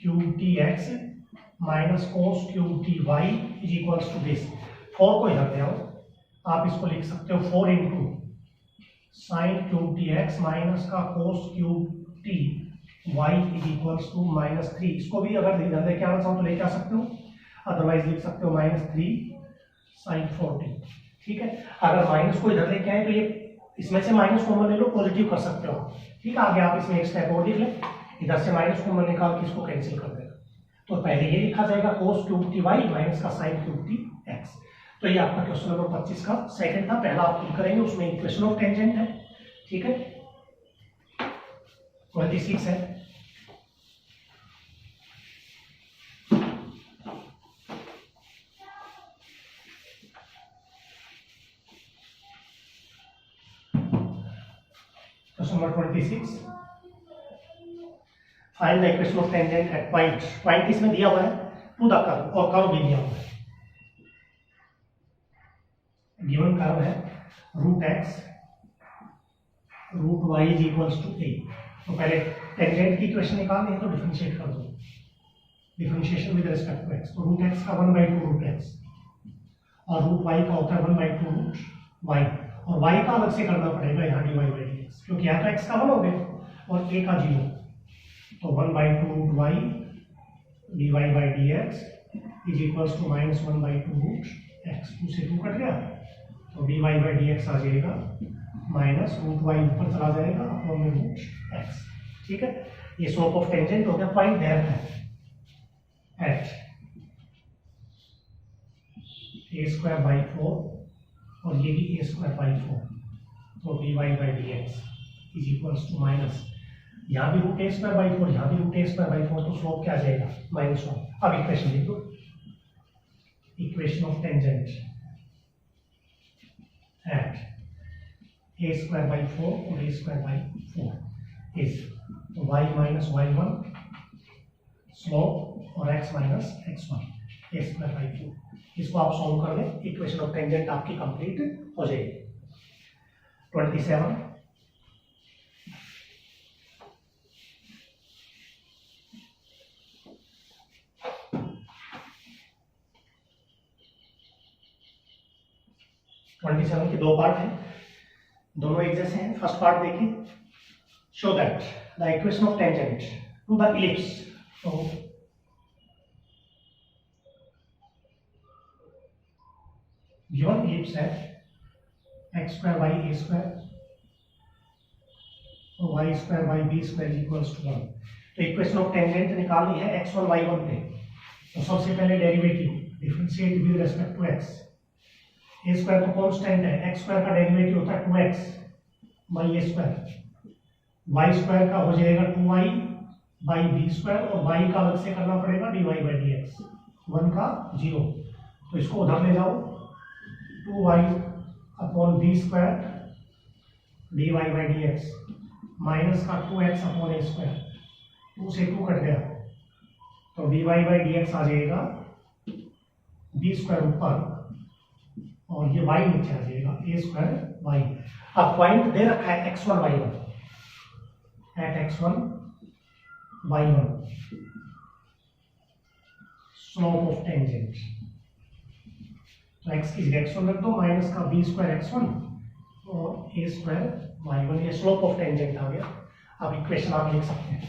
cube T x minus cos cube T Y is equals to this. 4 को इधर ले आओ, आप इसको लिख सकते हो 4 into sine cube T x minus का cos cube T Y is equals to minus 3। इसको भी अगर इधर लेके आना चाहो तो लेके आ सकते हो, अदरवाइज लिख सकते हो माइनस 3 साइन 4t। ठीक है, अगर माइनस को इधर लेके आए तो ये इसमें से माइनस कॉमन ले लो, पॉजिटिव कर सकते हो। ठीक है, आगे आप इसमें एक स्टेप और लिख लें, इधर से माइनस कॉमन निकाल के इसको कैंसिल कर देगा, तो पहले ये लिखा जाएगा cos cube T y minus का साइन क्यूब टी एक्स। तो ये आपका क्वेश्चन नंबर 25 का सेकंड था, पहला आप फिल करेंगे, उसमें इक्वेशन ऑफ टेंजेंट है। ठीक है, 26 है। Question number 26, find the equation of tangent at point. Point इसमें दिया हुआ है टू द कर्व, और कर्व भी दिया हुआ है। गिवन कर्व है root X root Y is equals to A. तो पहले टेंजेंट की इक्वेशन निकालनी है तो डिफरेंशिएट कर दो, differentiation with respect to x. तो रूट एक्स का 1/2 रूट एक्स, और रूट वाई का होता है 1/2 रूट वाई, और वाई का अलग से करना पड़ेगा यहाँ dy बाई डी एक्स, क्योंकि यहाँ तो एक्स का 1 हो गया और ए का 0, तो 1/2 root y dy by d x is equals to minus 1/2 root x. 2 से 2 कट गया, तो dy बाई डी एक्स आ जाएगा माइनस रूट वाई ऊपर चला जाएगा अपॉन में रूट एक्स। ठीक है, ये स्लोप ऑफ टेंजेंट हो गया। पॉइंट देयर है एट a²/4 और ये भी a²/4, तो dy by d x is equals to minus, यहाँ भी रूट a²/4, यहाँ भी रूट a²/4, तो स्लोप क्या आ जाएगा -1। अब इक्वेशन लिख दो, equation of tangent eight a²/4 और a²/4 is y - y1 slope और x minus x1 a square by 2। इसको आप सॉल्व कर लें, इक्वेशन ऑफ टेंजेंट आपकी कंप्लीट हो जाएगी। 27 27 के दो पार्ट हैं, दोनों एक जैसे हैं। फर्स्ट पार्ट देखिए, show that the equation of tangent to the ellipse, तो गिवन इलिप्स है x square by a square और y square by b square equals to 1। तो इक्वेशन ऑफ टेंजेंट निकालनी है x1 y1 पे, तो सबसे पहले derivative differentiate with respect to x। a square तो कांस्टेंट है, x स्क्वायर का डेरिवेटिव होता है 2x by a square, y square का हो जाएगा 2y बाई b स्क्वायर और y का अलग से करना पड़ेगा dy बाई dx, 1 का 0, तो इसको उधर ले जाओ, 2y upon b square dy by dx minus का 2x अपॉन a स्क्वायर, 2 से 2 कट गया तो dy बाई dx आ जाएगा, b स्क्वायर ऊपर और ये y नीचे आ जाएगा, a स्क्वायर y। अब पॉइंट दे रखा है x1 y1, at x1 y1 slope of tangent, तो x की जगह x1 रख दो, माइनस का b स्क्वायर x1 और a स्क्वायर y1, ये स्लोप ऑफ टेंजेंट आ गया। अब इक्वेशन आप लिख सकते हैं,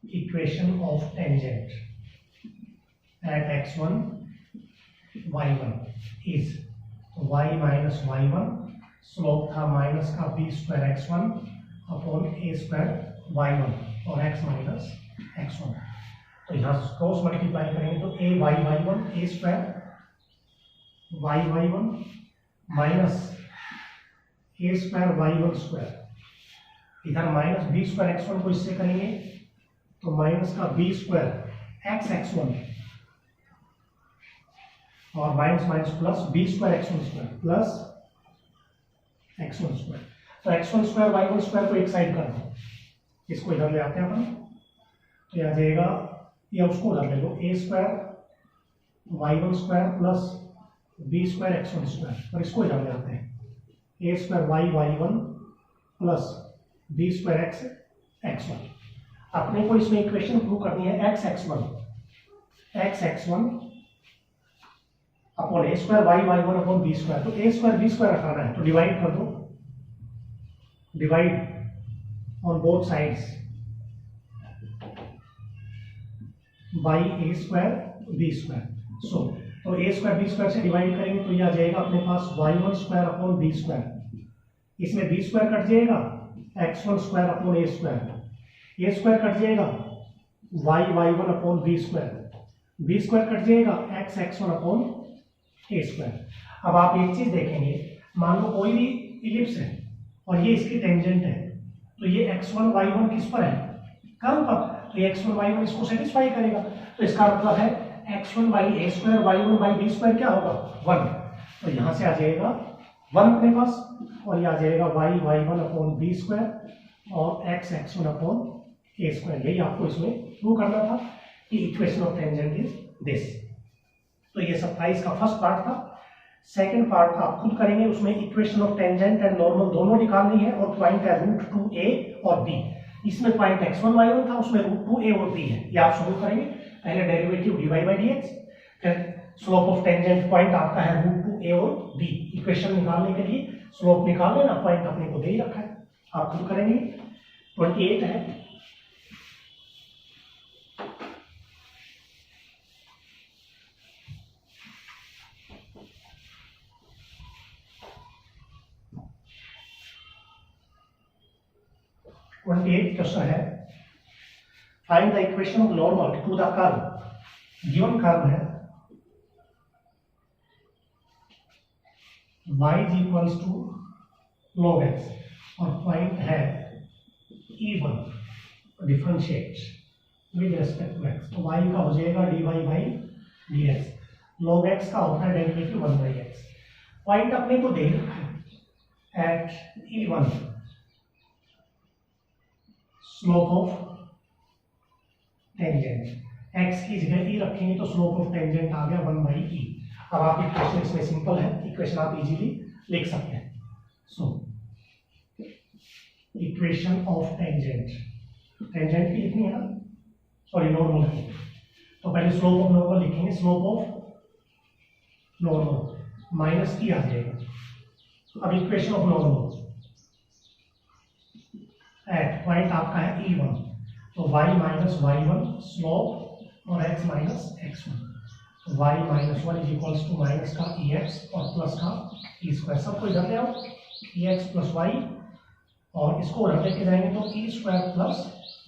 equation of tangent eight x1 y1 is y minus y1, slope था माइनस का b square x1 upon a square y1 और x माइनस x1। तो यहाँ क्रॉस मल्टीप्लाई करेंगे तो a y y1 a square y y1 minus a square y1 square, इधर minus b square x1 को इससे करेंगे तो माइनस का b स्क्वायर x x1 और minus minus plus b square x1 square plus x1 square. तो x1 square y1 square को एक साइड कर दो, इसको इधर ले आते हैं अपन, तो यह आ जाएगा, या उसको उधर ले लो, a square y1 square plus b square x1 square, और इसको इधर ले आते हैं, a square y y1 plus b square x x1। अपने को इसमें इक्वेशन प्रूव करनी है x x1 upon a square y y1 upon b square, तो a स्क्वायर b स्क्वायर हटाना है तो डिवाइड कर दो, divide on both sides by a square b square. So तो a स्क्वायर b स्क्वायर से डिवाइड करेंगे तो ये आ जाएगा अपने पास y1 square upon b square, इसमें b स्क्वायर कट जाएगा, x1 square upon a square, a square cut जाएगा, y y1 upon b square, b square cut जाएगा, x x1 upon a square. अब आप एक चीज देखेंगे, मान लो कोई भी इलिप्स है और ये इसकी टेंजेंट है, तो ये x1 y1 किस पर है, कर्व पर, तो ये x1 y1 इसको सेटिस्फाई करेगा, तो इसका मतलब है x1 by a square y1 by b square क्या होगा 1, तो यहाँ से आ जाएगा 1 अपने पास, और ये आ जाएगा y y1 upon b square और x x1 upon a square. यही आपको इसमें प्रूव करना था कि equation of tangent is this. तो ये 27 का फर्स्ट पार्ट था। सेकंड पार्ट आप खुद करेंगे, उसमें equation of tangent and normal दोनों निकालनी है और पॉइंट है रूट 2a और b। इसमें पॉइंट x1 y1 था, उसमें रूट 2a और b है। ये आप शुरू करेंगे, पहले डेरिवेटिव dy बाई dx, फिर स्लोप ऑफ टेंजेंट पॉइंट आपका है रूट 2a और b। इक्वेशन निकालने के लिए स्लोप निकाल लेना, पॉइंट अपने को दे ही रखा है, आप खुद करेंगे। 28 है, क्वेश्चन है, find the equation of normal to the curve. Given curve है y is equals to log x और पॉइंट है E1, differentiate with respect to x, तो y का हो जाएगा dy by dx, log x का होता है डेरिवेटिव 1 बाई x। पॉइंट अपने को दे रखा है at E1, slope of tangent, x की जगह e रखेंगे तो स्लोप ऑफ टेंजेंट आ गया 1/e। अब आप इक्वेशन इसमें सिंपल है, इक्वेशन आप इजीली लिख सकते हैं। So equation of tangent, tangent की लिखनी है ना, सॉरी नॉर्मल की, तो पहले स्लोप ऑफ नॉर्मल लिखेंगे, slope of normal minus e आ जाएगा। अब equation of normal at point आपका है e1, तो y माइनस y1 स्लोप और x माइनस x1, तो y minus 1 is equals to minus का ex और प्लस का e स्क्वायर, सबको इधर ले आओ, ex प्लस y और इसको उधर लेके जाएंगे तो e स्क्वायर प्लस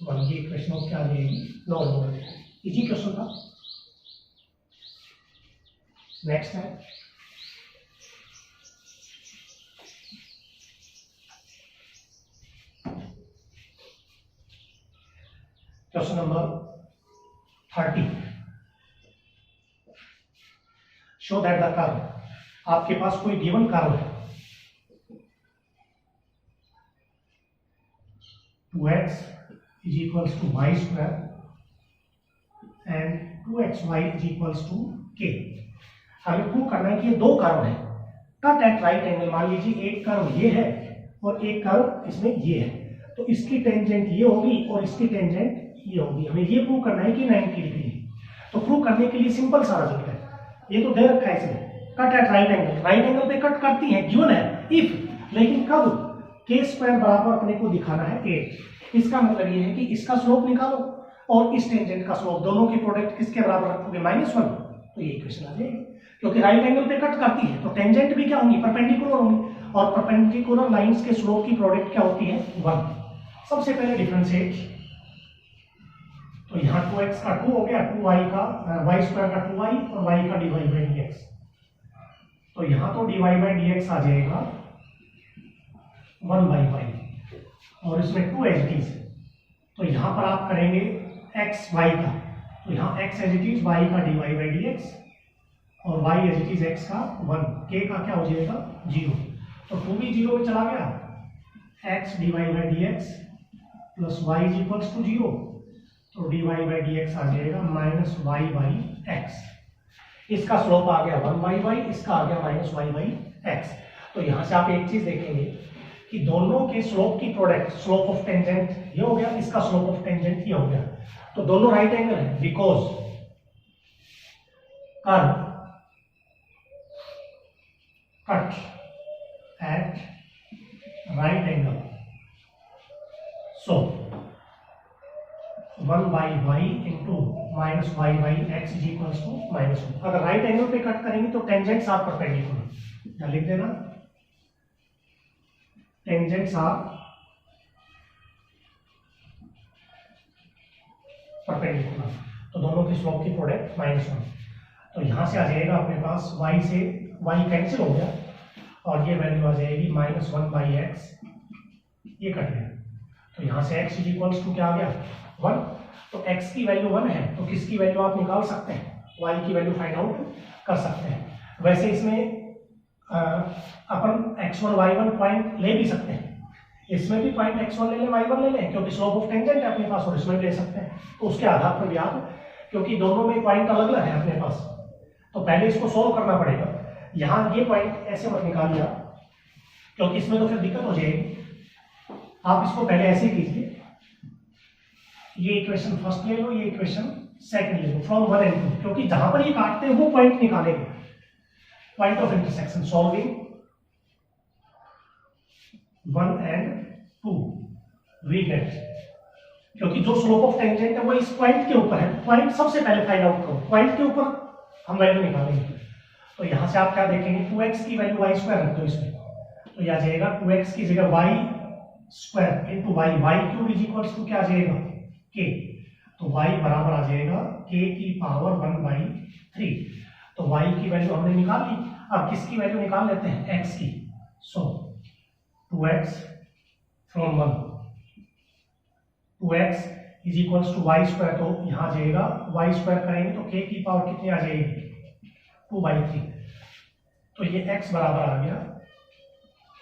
1, ये इक्वेशन ऑफ क्या आ जाएगी, नॉर्मल। इजी क्वेश्चन था। नेक्स्ट है question number 30। Show that the curve, आपके पास कोई गिवन कर्व है 2x is equals to y square and 2xy is equals to k। हमें प्रूव करना है कि ये दो कर्व है कट एट राइट एंगल। मान लीजिए एक कर्व ये है और एक कर्व इसमें ये है, तो इसकी टेंजेंट ये होगी और इसकी टेंजेंट ये होगी। हमें ये प्रूव करना है कि 90 डिग्री है। तो प्रूव करने के लिए सिंपल सा रिजल्ट है, ये तो दे रखा है इसमें, cut at right angle, right angle पे कट करती है, गिवन है इफ, लेकिन कब, के स्क्वायर बराबर अपने को दिखाना है 8। इसका मतलब ये है कि इसका स्लोप निकालो और इस टेंजेंट का स्लोप, दोनों की प्रोडक्ट किसके बराबर रखोगे, -1, तो ये इक्वेशन आ जाएगी। क्योंकि राइट एंगल पे कट करती है तो टेंजेंट भी क्या होंगी, परपेंडिकुलर होंगी, और परपेंडिकुलर लाइंस के स्लोप की प्रोडक्ट क्या होती है, 1। सबसे पहले डिफरेंशिएट, तो यहाँ 2x का 2 हो गया, 2y का y स्क्वायर का 2y और y का dy/dx, तो यहाँ तो dy/dx आ जाएगा 1/y और इसमें 2 एज इट इज, तो यहाँ पर आप करेंगे x y का, तो यहाँ x as it is y का dy/dx और y as it is x का 1, k का क्या हो जाएगा 0, तो 2 भी 0 में चला गया, x dy/dx plus y is equals to 0, तो dy/dx आ जाएगा -y/x। इसका स्लोप आ गया 1/y, इसका आ गया -y/x। तो यहां से आप एक चीज देखेंगे कि दोनों के स्लोप की प्रोडक्ट, स्लोप ऑफ टेंजेंट ये हो गया, इसका स्लोप ऑफ टेंजेंट ये हो गया, तो दोनों राइट एंगल है, because curve cut at right angle, so 1/y into -y/x is equals to -1। अगर राइट एंगल पे कट करेंगे तो टेंजेंट्स आर परपेंडिकुलर, या लिख देना टेंजेंट्स आर परपेंडिकुलर, तो दोनों की स्लोप की प्रोडक्ट -1। तो यहां से आ जाएगा अपने पास y से y कैंसिल हो गया और ये वैल्यू आ जाएगी -1/x, ये कट गया, तो यहां से x इज इक्वल्स टू क्या आ गया 1। तो x की वैल्यू 1 है तो किसकी वैल्यू आप निकाल सकते हैं, y की वैल्यू फाइंड आउट कर सकते हैं। वैसे इसमें अपन x1 y1 पॉइंट ले भी सकते हैं, इसमें भी पॉइंट x1 ले लें y1 ले लें, क्योंकि स्लोप ऑफ टेंजेंट है अपने पास, और इसमें भी ले सकते हैं, तो उसके आधार पर भी आप, क्योंकि दोनों में पॉइंट अलग अलग है अपने पास, तो पहले इसको सोल्व करना पड़ेगा। यहाँ ये पॉइंट ऐसे मत निकालिए क्योंकि इसमें तो फिर दिक्कत हो जाएगी, आप इसको पहले ऐसे कीजिए, ये इक्वेशन फर्स्ट ले लो, ये इक्वेशन सेकंड ले लो, फ्रॉम 1 and 2, क्योंकि जहां पर ये काटते हैं वो पॉइंट निकालेंगे, point of intersection, solving 1 and 2 we get, क्योंकि जो स्लोप ऑफ टेंजेंट है वो इस पॉइंट के ऊपर है, पॉइंट सबसे पहले फाइंड आउट करो, पॉइंट के ऊपर हम वैल्यू निकालेंगे। तो यहां से आप क्या देखेंगे, 2x की वैल्यू y स्क्वायर रख दो इसमें, तो यह आ जाएगा 2x की जगह y square into y cube is equals to क्या आ जाएगा k, तो y बराबर आ जाएगा k की पावर 1/3। तो y की वैल्यू हमने निकाल ली, अब किसकी वैल्यू निकाल लेते हैं, x की, so 2x from 1, 2x is equals to y square, तो यहाँ आ जाएगा y स्क्वायर करेंगे तो k की पावर कितनी आ जाएगी 2/3, तो ये x बराबर आ गया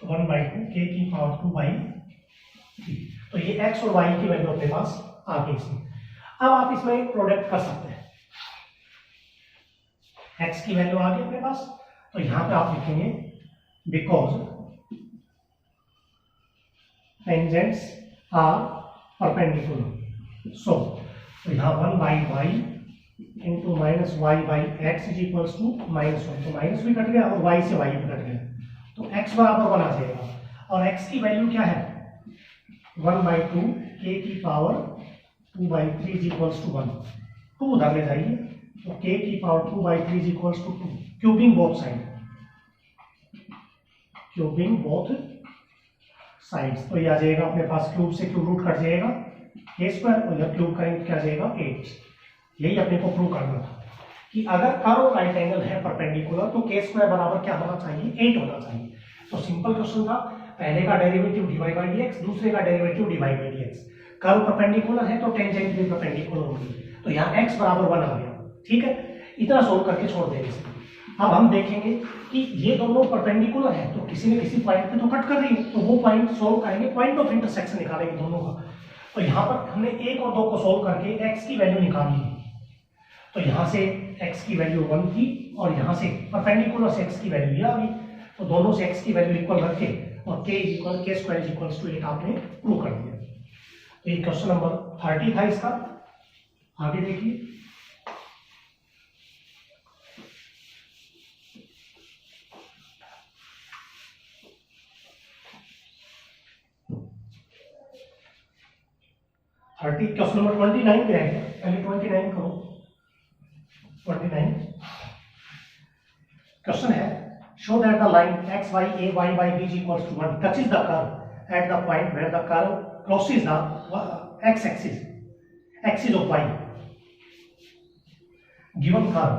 1/2, k की पावर 2/3, तो ये x और y की वैल्यू अपने पास आ गई इसमें। अब आप इसमें प्रोडक्ट कर सकते हैं। x की वैल्यू आ गई अपने पास, तो यहां पे आप लिखेंगे because tangents are perpendicular, so तो यहाँ 1/y into minus y by x is equals to -1, तो माइनस भी कट गया और y से y भी कट गया, तो x बराबर 1 आ जाएगा। और x की वैल्यू क्या है 1/2 k की पावर 2/3 इज इक्वल्स टू 1, 2 उधर ले जाइए, तो k की power 2/3 is equals to 2, cubing both side, cubing both sides, तो ये आ जाएगा अपने पास, क्यूब से क्यूब रूट कट जाएगा k स्क्वायर, और जब क्यूब करेंगे क्या आ जाएगा 8। यही अपने को प्रूव करना था कि अगर कर्व राइट एंगल है परपेंडिकुलर तो k स्क्वायर बराबर क्या होना चाहिए 8 होना चाहिए। तो सिंपल क्वेश्चन था, पहले का डेरिवेटिव dy बाई dx, दूसरे का derivative dy by dx, curve perpendicular है तो टेंजेंट भी परपेंडिकुलर होगी, तो यहाँ x बराबर 1 आ गया। ठीक है, इतना सोल्व करके छोड़ देंगे। अब हम देखेंगे कि ये दोनों परपेंडिकुलर है तो किसी न किसी पॉइंट पे तो कट कर रही है, तो वो पॉइंट सोल्व करेंगे, पॉइंट ऑफ इंटरसेक्शन निकालेंगे दोनों का। तो यहाँ पर हमने 1 और 2 को सोल्व करके x की वैल्यू निकाली है, तो यहाँ से x की वैल्यू 1 थी और यहाँ से परपेंडिकुलर से x की वैल्यू ये आ गई, तो दोनों से x की वैल्यू इक्वल रख के और k square is equals to 8 आपने प्रूव कर दिया। तो ये क्वेश्चन नंबर 30 था इसका। आगे देखिए, क्वेश्चन नंबर 29 पे रहेगा, पहले 29 करो। 29 क्वेश्चन है, show that the line x by a y by b is equals to 1 touches the curve at the point where the curve crosses the x axis of y. given curve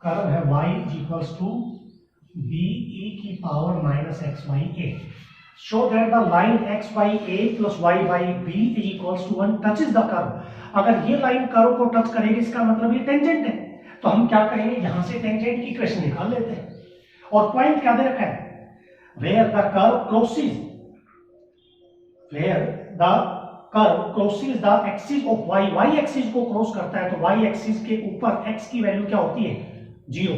है y is equals to b e की power minus x by a. show that the line x by a plus y by b is equals to 1 touches the curve. अगर ये line curve को touch करेगी इसका मतलब ये tangent है, तो हम क्या करेंगे यहां से टेंजेंट की इक्वेशन निकाल लेते हैं। और पॉइंट क्या दे रखा है, where the curve crosses the axis of y, y axis को क्रॉस करता है तो y एक्सिस के ऊपर x की वैल्यू क्या होती है 0,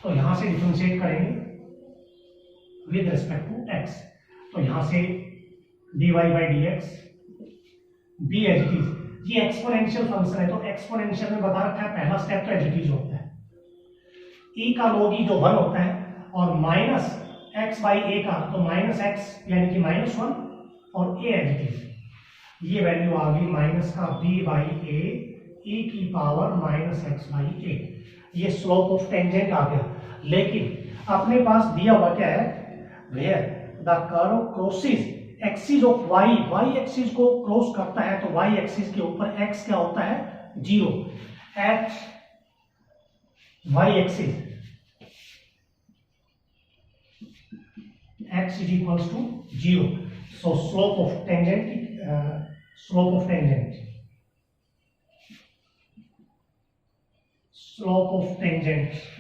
तो यहां से डिफरेंशिएट करेंगे विद रिस्पेक्ट टू x, तो यहां से dy by dx b as it is, ये एक्सपोनेंशियल फंक्शन है तो एक्सपोनेंशियल में बता रखा है पहला स्टेप तो एज इट इज होता है, e का log e जो 1 होता है और माइनस x बाई a का तो माइनस x यानी कि -1 और a एज इट इज, ये वैल्यू आ गई माइनस का b बाई a e की power minus x by a, ये स्लोप ऑफ टेंजेंट आ गया। लेकिन अपने पास दिया हुआ क्या है, where the curve crosses axis of y, y axis को क्रॉस करता है तो y एक्सिस के ऊपर x क्या होता है 0, at y axis x is equals to 0, so slope of tangent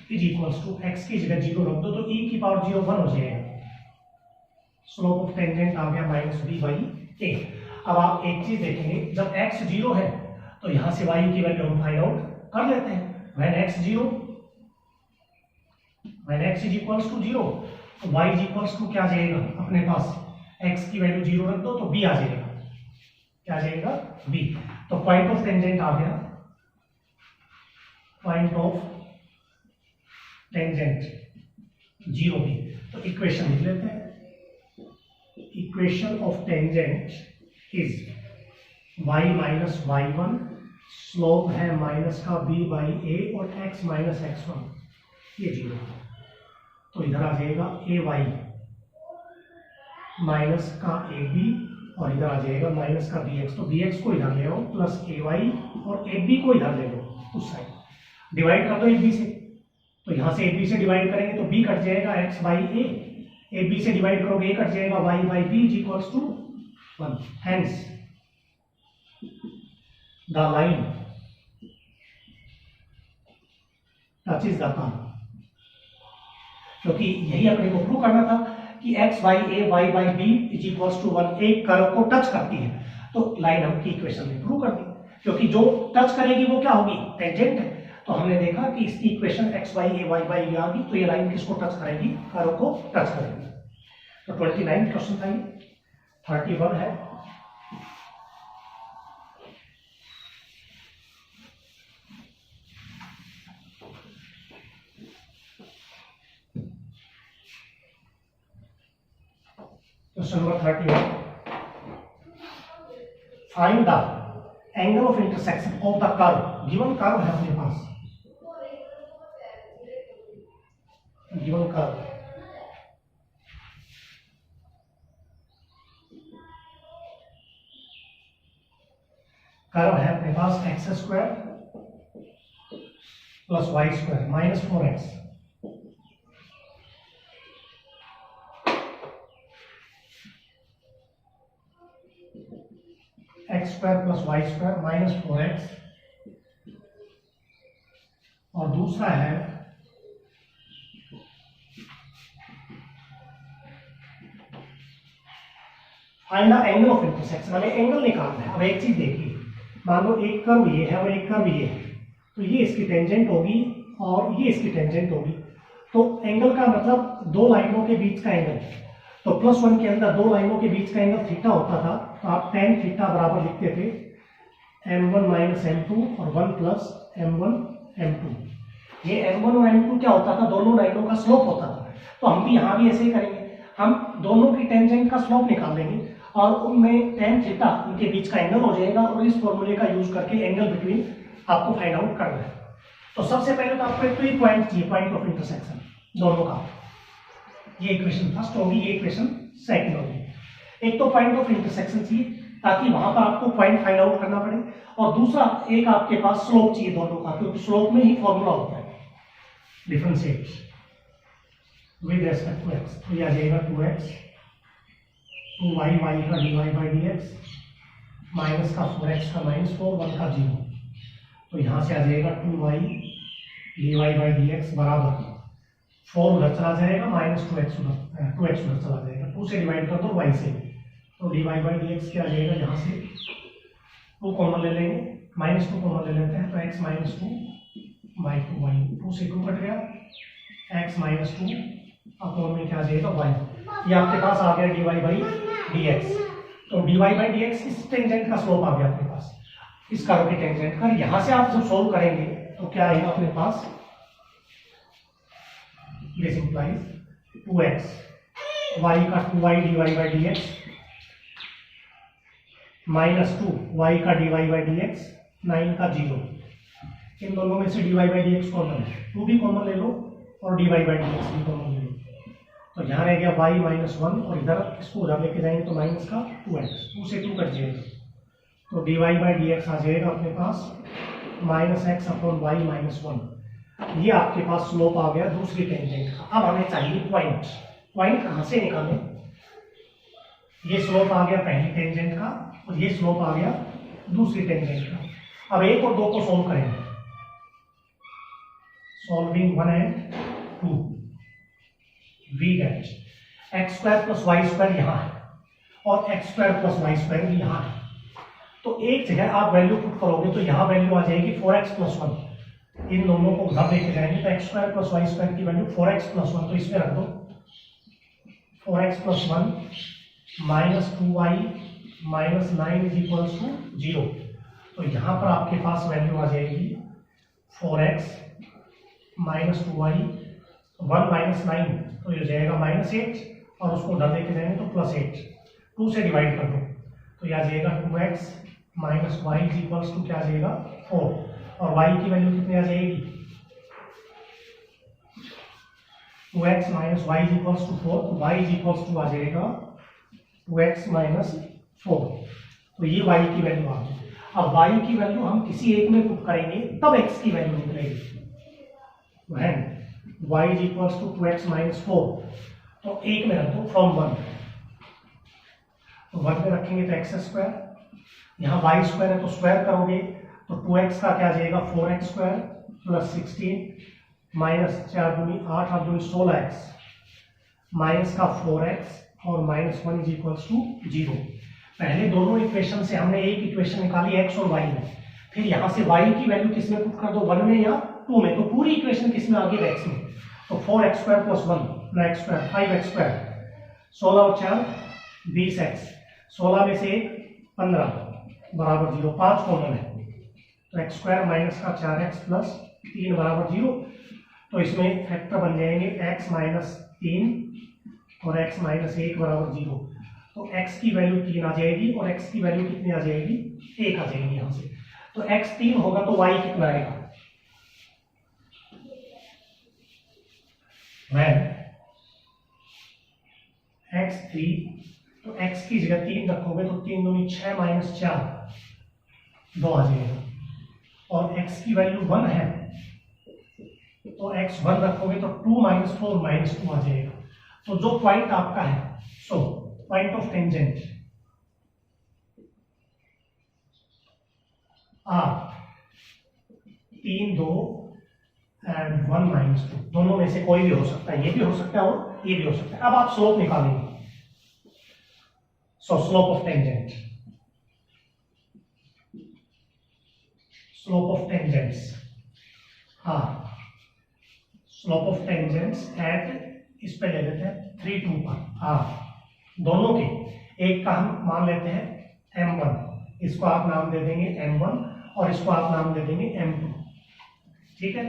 is equals to x की जगह 0 रख दो तो e की पावर 0 1 हो जाएगा, स्लोप ऑफ टेंजेंट आ गया माइनस b बाई a। अब आप एक चीज देखेंगे, जब x 0 है तो यहां से y की वैल्यू हम फाइंड आउट कर लेते हैं, when x is equals to 0 तो y is equals to क्या आ जाएगा अपने पास, x की वैल्यू 0 रख दो तो b आ जाएगा, क्या आ जाएगा b, तो पॉइंट ऑफ टेंजेंट आ गया, पॉइंट ऑफ टेंजेंट 0b। तो इक्वेशन लिख लेते हैं, equation of tangent is y minus y1, slope है माइनस का b बाई a और x माइनस x1, ये 0, तो इधर आ जाएगा ay माइनस का ab और इधर आ जाएगा माइनस का bx, तो bx को इधर ले आओ प्लस ay और ab को इधर ले लो उस साइड, डिवाइड कर दो ab से, तो यहां से ab से डिवाइड करेंगे तो b कट जाएगा x बाई a, ab से डिवाइड करोगे a कट जाएगा y by b is equals to 1, hence the line touches the curve, क्योंकि यही अपने को प्रूव करना था कि x by a y by b is equals to 1 एक कर्व को टच करती है। तो लाइन हम की इक्वेशन में प्रूव कर दी, क्योंकि जो टच करेगी वो क्या होगी, टेंजेंट है। तो हमने देखा कि इसकी equation X Y A Y by आ गई, तो ये लाइन किसको टच करेगी, कर्व को टच करेगी। तो 29 क्वेश्चन था ये। 31 है, question number 31, find the angle of intersection of the curve. Given curve है अपने पास, गिवन कर्व कर्व है अपने पास X square plus Y square minus 4x, X square plus Y square minus 4x, और दूसरा है find the angle of intersection, हमें एंगल निकालना है। अब एक चीज देखिए, मान लो एक कर्व ये है और एक कर्व ये है, तो ये इसकी टेंजेंट होगी और ये इसकी टेंजेंट होगी। तो एंगल का मतलब दो लाइनों के बीच का एंगल। तो +1 के अंदर दो लाइनों के बीच का एंगल थीटा होता था, तो आप tan थीटा बराबर लिखते थे m1 माइनस m2 और 1 प्लस m1 m2। ये m1 और m2 क्या होता था, दोनों लाइनों का स्लोप होता था। तो हम भी यहाँ भी ऐसे ही करेंगे, हम दोनों की टेंजेंट का स्लोप निकाल लेंगे और उनमें tan थीटा उनके बीच का एंगल हो जाएगा, और इस फॉर्मूले का यूज करके एंगल बिटवीन आपको फाइंड आउट करना है। तो सबसे पहले तो आपको एक तो ये पॉइंट चाहिए, पॉइंट ऑफ इंटरसेक्शन दोनों का। ये इक्वेशन फर्स्ट होगी, ये इक्वेशन सेकंड होगी। एक तो पॉइंट ऑफ इंटरसेक्शन चाहिए ताकि वहां पर आपको पॉइंट फाइंड आउट करना पड़े, और दूसरा एक आपके पास स्लोप चाहिए दोनों का, क्योंकि स्लोप में ही फॉर्मूला होता है differentiate with respect to x. तो ये आ जाएगा 2x 2y y का dy/dx माइनस का 4x का -4 1 का 0। तो यहाँ से आ जाएगा 2y dy/dx बराबर 4 उधर चला जाएगा, -2x उधर चला जाएगा, 2 से डिवाइड कर दो y से, तो dy/dx क्या आ जाएगा, यहाँ से 2 कॉमन ले लेंगे, -2 कॉमन ले लेते हैं, तो x -2/2y, 2 से 2 कट गया, x -2 अपॉन में क्या आ जाएगा y। ये आपके पास आ गया dy/dx। तो dy/dx इस टेंजेंट का स्लोप आ गया आपके पास, इस कर्व के टेंजेंट का। यहाँ से आप जब सोल्व करेंगे तो क्या आएगा अपने पास, दिस इंप्लाइज 2x y का 2y dy/dx -2 y का dy/dx 9 का 0। इन दोनों में से dy/dx कॉमन है, 2 भी कॉमन ले लो और dy/dx भी कॉमन ले लो। तो यहाँ रह गया y -1, और इधर इसको उधर लेके जाएंगे तो माइनस का 2x, 2 से 2 कट जाएगा, तो dy/dx आ जाएगा अपने पास -x/y -1। ये आपके पास स्लोप आ गया दूसरी टेंजेंट का। अब हमें चाहिए पॉइंट, पॉइंट कहाँ से निकालें। ये स्लोप आ गया पहली टेंजेंट का और ये स्लोप आ गया दूसरी टेंजेंट का। अब 1 और 2 को सोल्व करेंगे, solving 1 and 2 we gate x² + y² यहाँ है और x² + y² भी यहाँ है। तो एक जगह आप वैल्यू पुट करोगे तो यहाँ वैल्यू आ जाएगी 4x + 1। इन दोनों को उधर लेके जाएंगे तो x² + y² की वैल्यू 4x + 1, तो इसमें रख दो 4x + 1 -2y -9 = 0। तो यहाँ पर आपके पास वैल्यू आ जाएगी 4x -2y 1 -9, तो ये हो जाएगा -8, और उसको उधर लेके जाएंगे तो +8, 2 से डिवाइड कर दो तो यह आ जाएगा 2x - y = क्या आ जाएगा 4, और y की वैल्यू कितनी आ जाएगी 2x - y = 4, तो y = आ जाएगा 2x - 4। तो ये y की वैल्यू आ गई। अब y की वैल्यू हम किसी एक में पुट करेंगे तब x की वैल्यू निकलेगी। y = 2x - 4, तो एक में रख दो फ्रॉम 1, तो 1 में रखेंगे तो x², यहाँ y² है तो स्क्वायर करोगे तो 2x का क्या आ जाएगा 4x² + 16 -4 दूनी 8 8 दूनी 16x माइनस का 4x और -1 = 0। पहले दोनों इक्वेशन से हमने एक इक्वेशन निकाली x और y में, फिर यहाँ से y की वैल्यू किस में पुट कर दो, 1 में या 2 में, तो पूरी इक्वेशन किस में आ गई, x में। तो 4x² + 1 x², 5x², 16 और 4 20x, 16 में से 1 15 बराबर 0, 5 कॉमन है, तो x² माइनस का 4x + 3 बराबर 0। तो इसमें फैक्टर बन जाएंगे x - 3 और x - 1 बराबर 0। तो x की वैल्यू 3 आ जाएगी और x की वैल्यू कितनी आ जाएगी, 1 आ जाएगी यहाँ से। तो x 3 होगा तो y कितना आएगा, when x 3, तो x की जगह 3 रखोगे तो 3 दूनी 6 - 4 2 आ जाएगा, और x की वैल्यू 1 है तो x 1 रखोगे तो 2 - 4 -2 आ जाएगा। तो जो पॉइंट आपका है, so point of tangent R 3 2 and 1 - 2, दोनों में से कोई भी हो सकता है, ये भी हो सकता है और ये भी हो सकता है। अब आप स्लोप निकालेंगे, सो slope of tangent, slope of tangents slope of tangents at, इस पे ले लेते हैं 3 2 पर दोनों के, एक का हम मान लेते हैं m1, इसको आप नाम दे देंगे m1 और इसको आप नाम दे देंगे m2, ठीक है।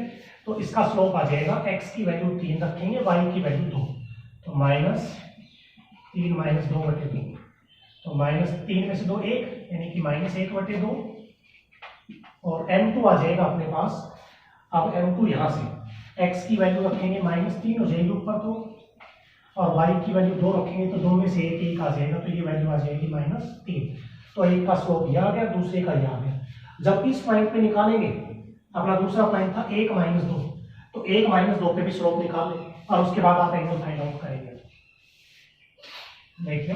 तो इसका स्लोप आ जाएगा, x की वैल्यू 3 रखेंगे, y की वैल्यू 2, तो -3 - 2/2, तो -3 में से 2 1, यानी कि -1/2, और m2 आ जाएगा अपने पास। अब m2 यहाँ से x की वैल्यू रखेंगे -3 हो जाएगी ऊपर 2, और y की वैल्यू 2 रखेंगे तो 2 में से 1 आ जाएगा, तो ये वैल्यू आ जाएगी -3। तो एक का स्लोप ये आ गया, दूसरे का ये आ गया। जब इस पॉइंट पे निकालेंगे, अपना दूसरा पॉइंट था 1 - 2, तो 1 - 2 पे भी स्लोप निकाल लें, और उसके बाद आप एंगल फाइंड आउट करेंगे। देखिए,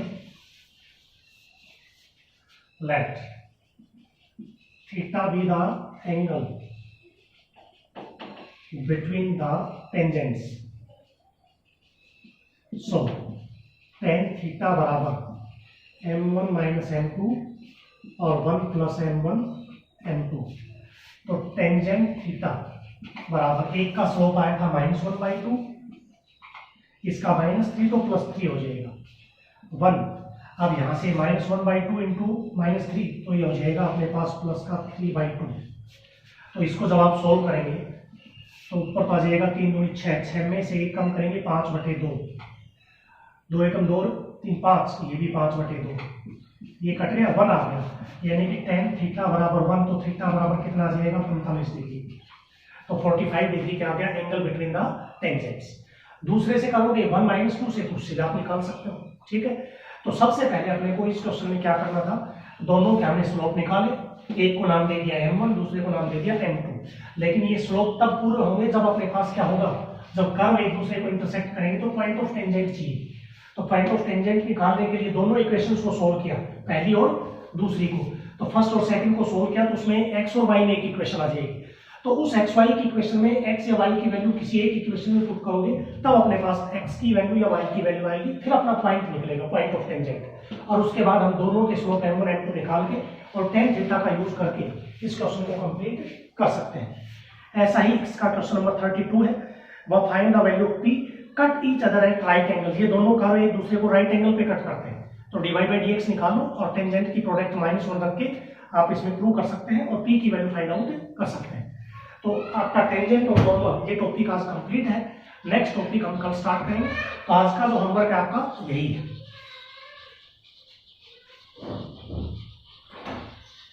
let theta be the angle between the tangents, so tan theta बराबर m1 - m2 और 1 + m1 m2, तो टेंजेंट थीटा बराबर, एक का स्लोप आया था -1/2, इसका -3 तो +3 हो जाएगा 1। अब यहां से -1/2 इंटू -3, तो ये हो जाएगा अपने पास प्लस का 3/2। तो इसको जब आप सोल्व करेंगे तो ऊपर आ जाएगा 3 दूनी 6, 6 में से 1 कम करेंगे 5/2, 2 एकम 2 3 5, ये भी 5/2, ये कट गया, 1 आ गया, यानी कि tan थीटा बराबर 1, तो थीटा बराबर कितना आ जाएगा, 45 डिग्री। तो 45 डिग्री क्या आ गया, एंगल बिटवीन द टेंजेंट्स। दूसरे से करोगे 1 - 2 से, तो उससे आप निकाल सकते हो, ठीक है। तो सबसे पहले अपने को इस क्वेश्चन में क्या करना था, दोनों के हमने स्लोप निकाले, एक को नाम दे दिया m1, दूसरे को नाम दे दिया m2। लेकिन ये स्लोप तब पूरे होंगे जब अपने पास क्या होगा, जब कर्व एक दूसरे को इंटरसेक्ट करेंगे, तो पॉइंट ऑफ टेंजेंट चाहिए। तो पॉइंट ऑफ टेंजेंट निकालने के लिए दोनों इक्वेशंस को सोल्व किया, पहली और दूसरी को, तो फर्स्ट और सेकंड को सोल्व किया, तो उसमें x और y में एक इक्वेशन आ जाएगी। तो उस x y की इक्वेशन में x या y की वैल्यू किसी एक इक्वेशन में पुट करोगे, तब अपने पास x की वैल्यू या y की वैल्यू आएगी, फिर अपना पॉइंट निकलेगा, पॉइंट ऑफ टेंजेंट। और उसके बाद हम दोनों के स्लोप m1 m2 निकाल के और tan थीटा का यूज करके इस क्वेश्चन को कंप्लीट कर सकते हैं। ऐसा ही इसका क्वेश्चन नंबर 32 है, वह find the value of p cut each other at right angle. ये दोनों कर्व एक दूसरे को राइट एंगल पे कट करते हैं, तो dy/dx निकालो और टेंजेंट की प्रोडक्ट -1 रख के आप इसमें प्रूव कर सकते हैं और p की वैल्यू फाइंड आउट कर सकते हैं। तो आपका टेंजेंट और नॉर्मल ये टॉपिक आज कंप्लीट है। नेक्स्ट टॉपिक हम कल स्टार्ट करेंगे। तो आज का जो होमवर्क है आपका यही है।